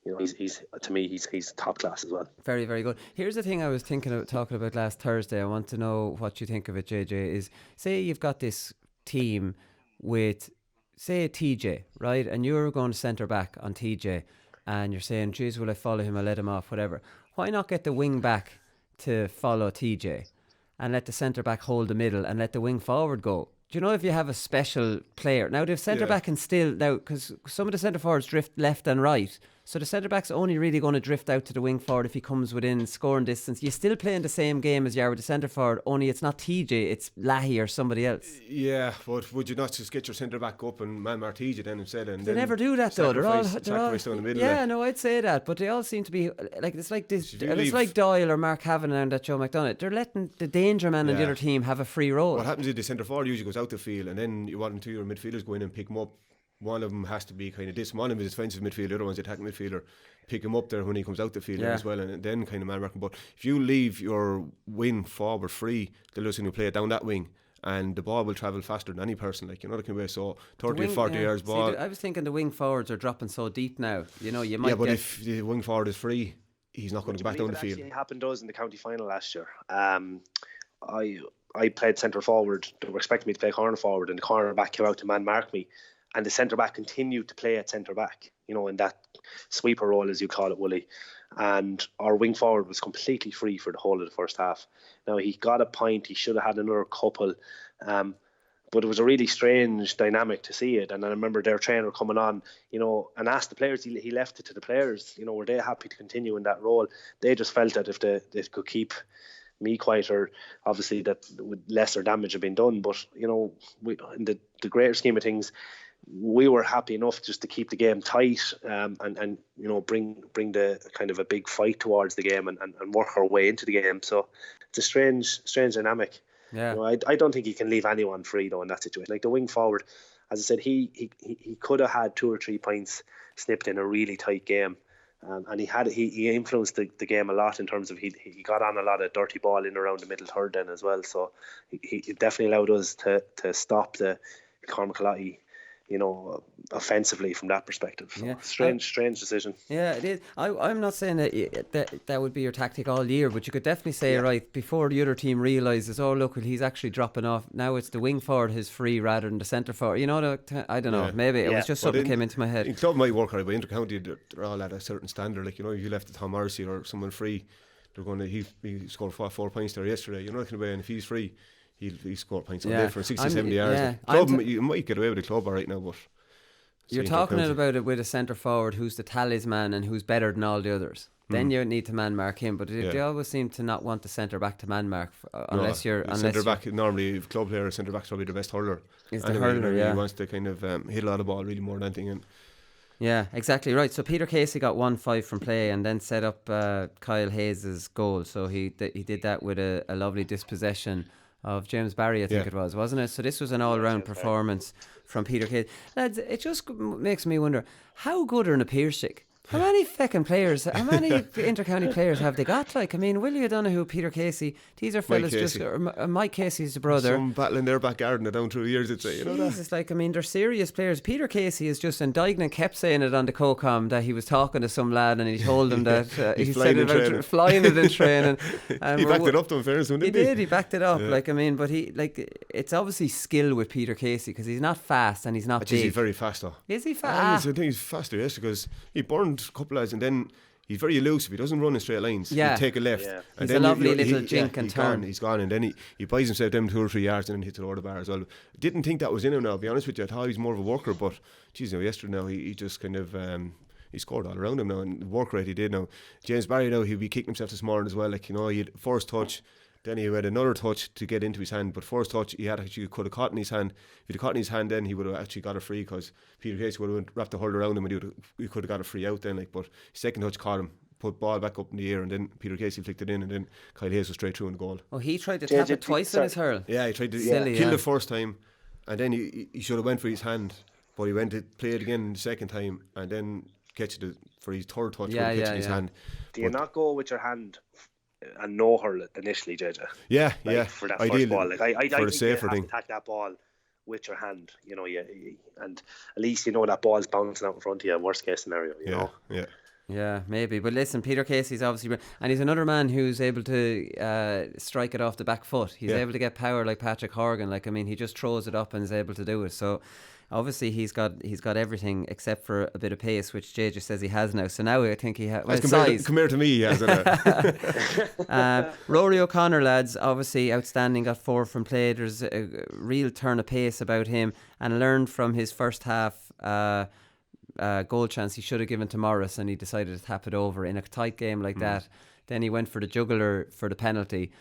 He's to me, he's top class as well. Very, very good. Here's the thing I was thinking of talking about last Thursday. I want to know what you think of it, JJ. Is, say you've got this team with, say, TJ, right, and you're going to centre back on TJ, and you're saying, geez, will I follow him, I'll let him off, whatever. Why not get the wing back to follow TJ and let the centre back hold the middle and let the wing forward go? Do you know, if you have a special player now, the centre back can still, now, because some of the centre forwards drift left and right, so the centre back's only really going to drift out to the wing forward if he comes within scoring distance. You're still playing the same game as you are with the centre forward, only it's not TJ, it's Lahey or somebody else. Yeah, but would you not just get your centre back up and man mark TJ then instead? And they never do that, though. They're all down the middle. Yeah, no, I'd say that, but they all seem to be like, it's like Doyle or Mark Cavan and that Joe McDonagh. They're letting the danger man in the other team have a free role. What happens is the centre forward usually goes out the field, and then you want two of your midfielders go in and pick him up. One of them has to be kind of this. One of them is defensive midfielder, the other one's attacking midfielder. Pick him up there when he comes out the field as well, and then kind of man marking. But if you leave your wing forward free, they'll just play it down that wing, and the ball will travel faster than any person. Like, that can be so 30 or 40 yards ball. See, I was thinking the wing forwards are dropping so deep now. You might. Yeah, but if the wing forward is free, he's not going to go back down the field. It happened to us in the county final last year. I played centre forward. They were expecting me to play corner forward, and the corner back came out to man mark me, and the centre back continued to play at centre back, in that sweeper role, as you call it, Wooly. And our wing forward was completely free for the whole of the first half. Now, he got a point. He should have had another couple. But it was a really strange dynamic to see it. And I remember their trainer coming on, and asked the players, he left it to the players, were they happy to continue in that role? They just felt that if they could keep me quieter, obviously that with lesser damage had been done. But, in the greater scheme of things, we were happy enough just to keep the game tight, and bring the kind of a big fight towards the game and work our way into the game. So it's a strange dynamic. Yeah. I don't think you can leave anyone free though in that situation. Like the wing forward, as I said, he could have had 2 or 3 points snipped in a really tight game, and he influenced the game a lot in terms of he got on a lot of dirty ball in around the middle third then as well. So he definitely allowed us to stop the Cormac Lottie, offensively from that perspective. So strange decision. Yeah, it is. I'm not saying that would be your tactic all year, but you could definitely say, right, before the other team realises, oh, look, he's actually dropping off. Now it's the wing forward who's free rather than the centre forward. I don't know. Maybe it was just something that came into my head. In club might work out, but intercounty, they're all at a certain standard. Like, if you left the Tom Morrissey or someone free, they're going to, he scored 4 points there yesterday. You're not going to away, and if he's free, he scored points on day for 60-70 yards. Yeah. Club, you might get away with the club right now, but you're talking about it with a centre forward who's the talisman and who's better than all the others. Then you need to man mark him, but they always seem to not want the centre back to man mark unless centre back. Normally, if club player, centre back's probably the best hurler. Is the hurler, He wants to kind of hit a lot of ball really more than anything. And yeah, exactly right. So Peter Casey got 1-5 from play and then set up Kyle Hayes' goal. So he did that with a lovely dispossession of James Barry, I think it was, wasn't it? So this was an all-round performance from Peter Casey. Lads, it just makes me wonder, how good are na Piersic? How many feckin' players, how many intercounty players have they got? Like, I mean, Willie O'Donoghue, Peter Casey, these are fellas just... Mike Casey's the brother. Some battling their back garden down through years, I'd say. Jesus, like, I mean, they're serious players. Peter Casey is just... And Dignan kept saying it on the CoCom that he was talking to some lad and he told him that... he said about flying it in training. He backed it up, to in fairness, didn't he? He did, he backed it up. Yeah. Like, I mean, but it's obviously skill with Peter Casey because he's not fast and he's not big. He's very fast, though. Is he fast? I think he's faster, yes, because he burned a couple lads and then he's very elusive. He doesn't run in straight lines. He'll take a left. Yeah. And he's a lovely little jink and turn. He's gone and then he buys himself them 2 or 3 yards and then hits the lower bar as well. Didn't think that was in him now, to be honest with you. I thought he was more of a worker, but geez, yesterday now he just kind of he scored all around him now, and the work rate he did now. James Barry now, he'll be kicking himself this morning as well. Like, he had first touch, then he had another touch to get into his hand, but first touch he could have caught in his hand. If he'd have caught in his hand, then he would have actually got a free because Peter Casey would have wrapped the hold around him and he could have got a free out then. Like, but second touch caught him, put ball back up in the air, and then Peter Casey flicked it in, and then Kyle Hayes was straight through in the goal. Oh, he tried to tap it twice in his hurl. Yeah, he tried to kill the first time, and then he should have went for his hand, but he went to play it again the second time, and then catch it for his third touch catching his hand. Do you not go with your hand and no hurl it initially, JJ? Yeah, for that first ball. Like, I think a safer you have to attack that ball with your hand, and at least that ball's bouncing out in front of you. Worst case scenario, you know. Yeah, maybe. But listen, Peter Casey's obviously... And he's another man who's able to strike it off the back foot. He's able to get power like Patrick Horgan. Like, I mean, he just throws it up and is able to do it. So, obviously, he's got everything except for a bit of pace, which Jay just says he has now. So now I think he has... size. Come here to me, he has it. Rory O'Connor, lads, obviously outstanding, got 4 from play. There's a real turn of pace about him, and learned from his first half... goal chance he should have given to Morris, and he decided to tap it over in a tight game like that. Then he went for the jugular for the penalty.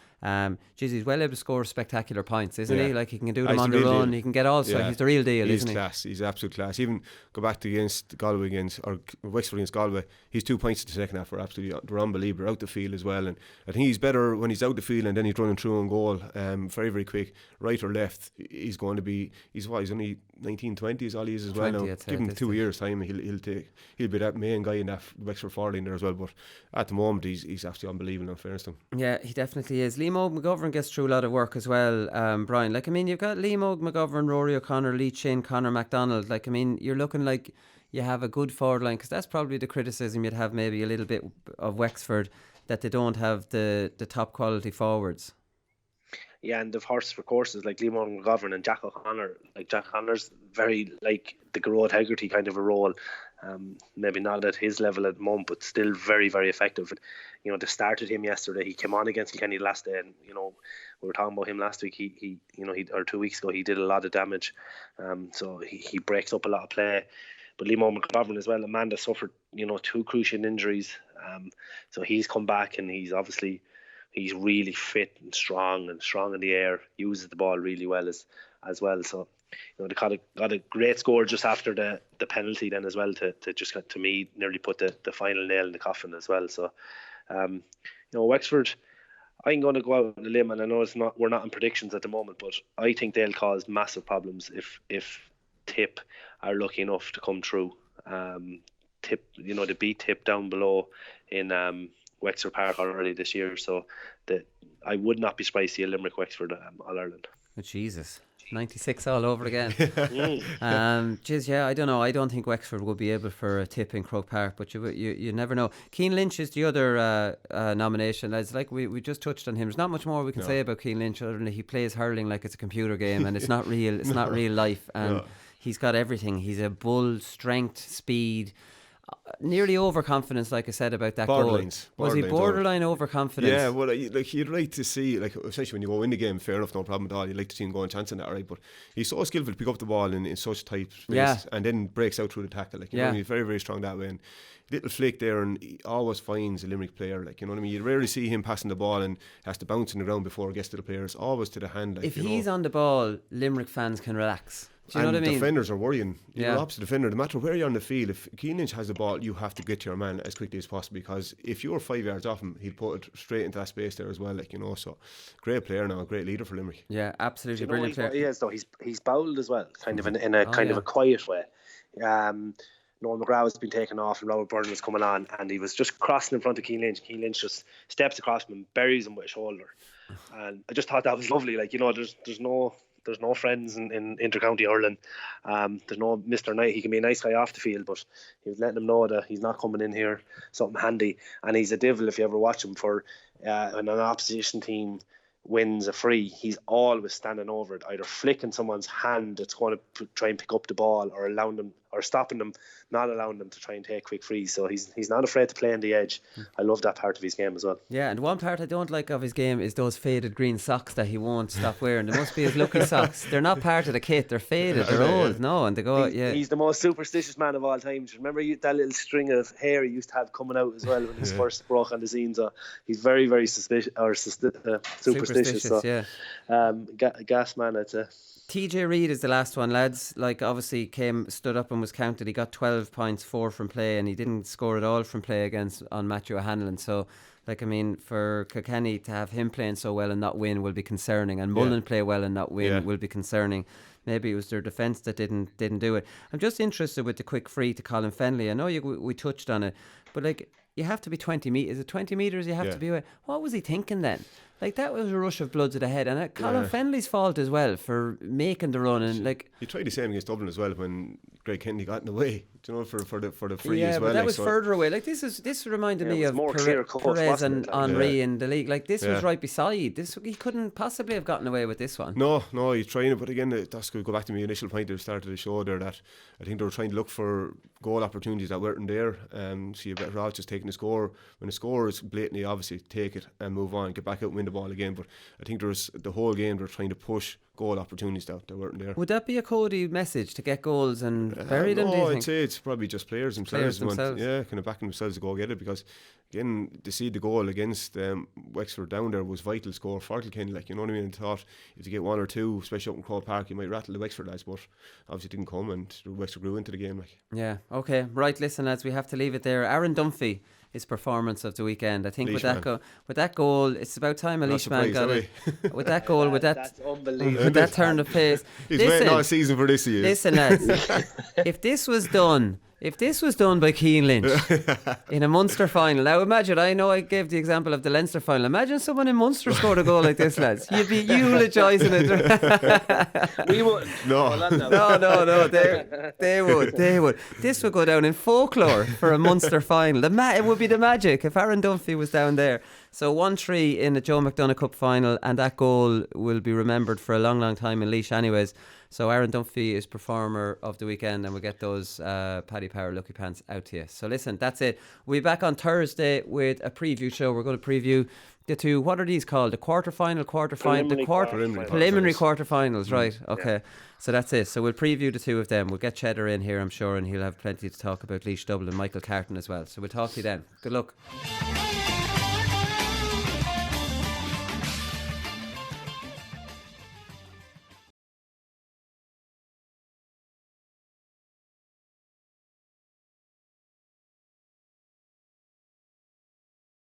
He's well able to score spectacular points, isn't he? Like, he can do them on the run. He can get all sorts. He's the real deal, isn't he? He's class. He's absolute class. Even go back to against Galway or Wexford against Galway. He's 2 points in the second half. They're unbelievable out the field as well. And I think he's better when he's out the field and then he's running through on goal. Very, very quick, right or left. He's going to be. He's only 19, 20 is all he is as well now. Give him 2 years time, he'll be that main guy in that Wexford forward line there as well. But at the moment, he's absolutely unbelievable, in fairness to him. Yeah, he definitely is. Liam McGovern gets through a lot of work as well, Brian. Like, I mean, you've got Liam McGovern, Rory O'Connor, Lee Chin, Conor MacDonald. Like, I mean, you're looking like you have a good forward line, because that's probably the criticism you'd have maybe a little bit of Wexford, that they don't have the top quality forwards. Yeah, and they've horses for courses like Liam McGovern and Jack O'Connor. Like, Jack O'Connor's very like the Garrod Hegarty kind of a role. Maybe not at his level at the moment, but still very, very effective. You know, they started him yesterday. He came on against Kilkenny last day, and you know, we were talking about him last week. He or 2 weeks ago, he did a lot of damage. So he breaks up a lot of play. But Liam McGovern as well, Amanda suffered, you know, 2 cruciate injuries. So he's come back, and he's really fit and strong in the air. Uses the ball really well as well. So, you know, they got a great score just after the penalty then as well to just to me nearly put the final nail in the coffin as well. So, you know, Wexford, I'm going to go out on a limb, and I know we're not in predictions at the moment, but I think they'll cause massive problems if Tip are lucky enough to come through. Tip, you know, they beat Tip down below in Wexford Park already this year, so I would not be surprised to see a Limerick Wexford All Ireland. Oh, Jesus. 96 all over again. I don't know. I don't think Wexford will be able for a Tip in Croke Park, but you never know. Keane Lynch is the other nomination. It's like we just touched on him. There's not much more we can say about Keane Lynch other than he plays hurling like it's a computer game, and it's not real. It's not real life, and he's got everything. He's a bull, strength, speed. Nearly overconfidence, like I said about that goal. Was he borderline overconfidence? Yeah, well, you'd like to see, like, especially when you go in the game, fair enough, no problem at all. You'd like to see him go and chance in that, right? But he's so skillful to pick up the ball in such tight space, and then breaks out through the tackle. Like, you know, he's very, very strong that way. And little flick there, and he always finds a Limerick player. Like, you know what I mean? You rarely see him passing the ball and has to bounce in the ground before it gets to the players. Always to the hand. Like, if he's on the ball, Limerick fans can relax. Do you know what I mean? Defenders are worrying. You're opposite defender. No matter where you're on the field, if Keane Lynch has the ball, you have to get to your man as quickly as possible, because if you're 5 yards off him, he'll put it straight into that space there as well. Like, you know, so great player now, great leader for Limerick. Yeah, absolutely brilliant player. He is, though. He's bowled as well, kind of in a kind of a quiet way. Noel McGrath has been taken off, and Robert Byrne was coming on, and he was just crossing in front of Keane Lynch. Keane Lynch just steps across him and buries him with his shoulder. And I just thought that was lovely. Like, you know, there's no friends in inter-county hurling. There's no Mr. Knight. He can be a nice guy off the field, but he was letting him know that he's not coming in here something handy. And he's a devil if you ever watch him. For when an opposition team wins a free, he's always standing over it, either flicking someone's hand that's going to try and pick up the ball, or allowing them, or stopping them, not allowing them to try and take quick frees. So he's not afraid to play on the edge. I love that part of his game as well. Yeah, and one part I don't like of his game is those faded green socks that he won't stop wearing. They must be his lucky socks. They're not part of the kit. They're faded. They're old. No, and they go. He's the most superstitious man of all time. Remember that little string of hair he used to have coming out as well when he first broke on the scene. So he's very, very suspicious or superstitious. So, gas man, I'd say. TJ Reid is the last one, lads. Like, obviously stood up and was counted. He got 12 points, 4 from play, and he didn't score at all from play on Matthew O'Hanlon. So, like, I mean, for Kilkenny to have him playing so well and not win will be concerning, and Mullen play well and not win will be concerning. Maybe it was their defence that didn't do it. I'm just interested with the quick free to Colin Fennelly. I know we touched on it, but like, you have to be 20 metres. Is it 20 metres you have to be away? What was he thinking then? Like, that was a rush of blood to the head, and Colin Fennelly's fault as well for making the run. And like, he tried the same against Dublin as well when Greg Kennedy got in the way. Do you know, for the free as well. Yeah, but that was further away. Like, this reminded me of Perez and Henry in the league. Like, this was right beside. He couldn't possibly have gotten away with this one. No, he's trying it. But again, that's going to go back to my initial point at the start of the show there, that I think they were trying to look for goal opportunities that weren't there. So you're better off just taking the score. When the score is blatantly, obviously, take it and move on, get back out and win the ball again. But I think the whole game they were trying to push goal opportunities that weren't there. Would that be a Cody message to get goals and bury them? No, I'd say it's probably just players themselves. Kind of backing themselves to go get it, because again, to see the goal against Wexford down there was vital score for Kilkenny. Like, you know what I mean? And thought if you get 1 or 2, especially up in Croke Park, you might rattle the Wexford lads, but obviously it didn't come, and Wexford grew into the game. Like, yeah, okay, right. Listen, lads, we have to leave it there. Aaron Dunphy, his performance of the weekend. I think with that goal, it's about time a Leishman got it. With that goal, that's unbelievable. With that turn of pace. He's waiting all season for this year. Listen, lads, if this was done by Keane Lynch in a Munster final, now imagine, I know I gave the example of the Leinster final, imagine someone in Munster scored a goal like this, lads. You'd be eulogising it. We would. No, they would. This would go down in folklore for a Munster final. It would be the magic if Aaron Dunphy was down there. So 1-3 in the Joe McDonagh Cup final, and that goal will be remembered for a long, long time in Laois anyways. So Aaron Dunphy is performer of the weekend, and we'll get those Paddy Power Lucky Pants out to you. So listen, that's it. We'll be back on Thursday with a preview show. We're going to preview the two, what are these called? The preliminary quarterfinals, right? Okay. Yeah. So that's it. So we'll preview the two of them. We'll get Cheddar in here, I'm sure, and he'll have plenty to talk about Laois Dublin, Michael Carton as well. So we'll talk to you then. Good luck.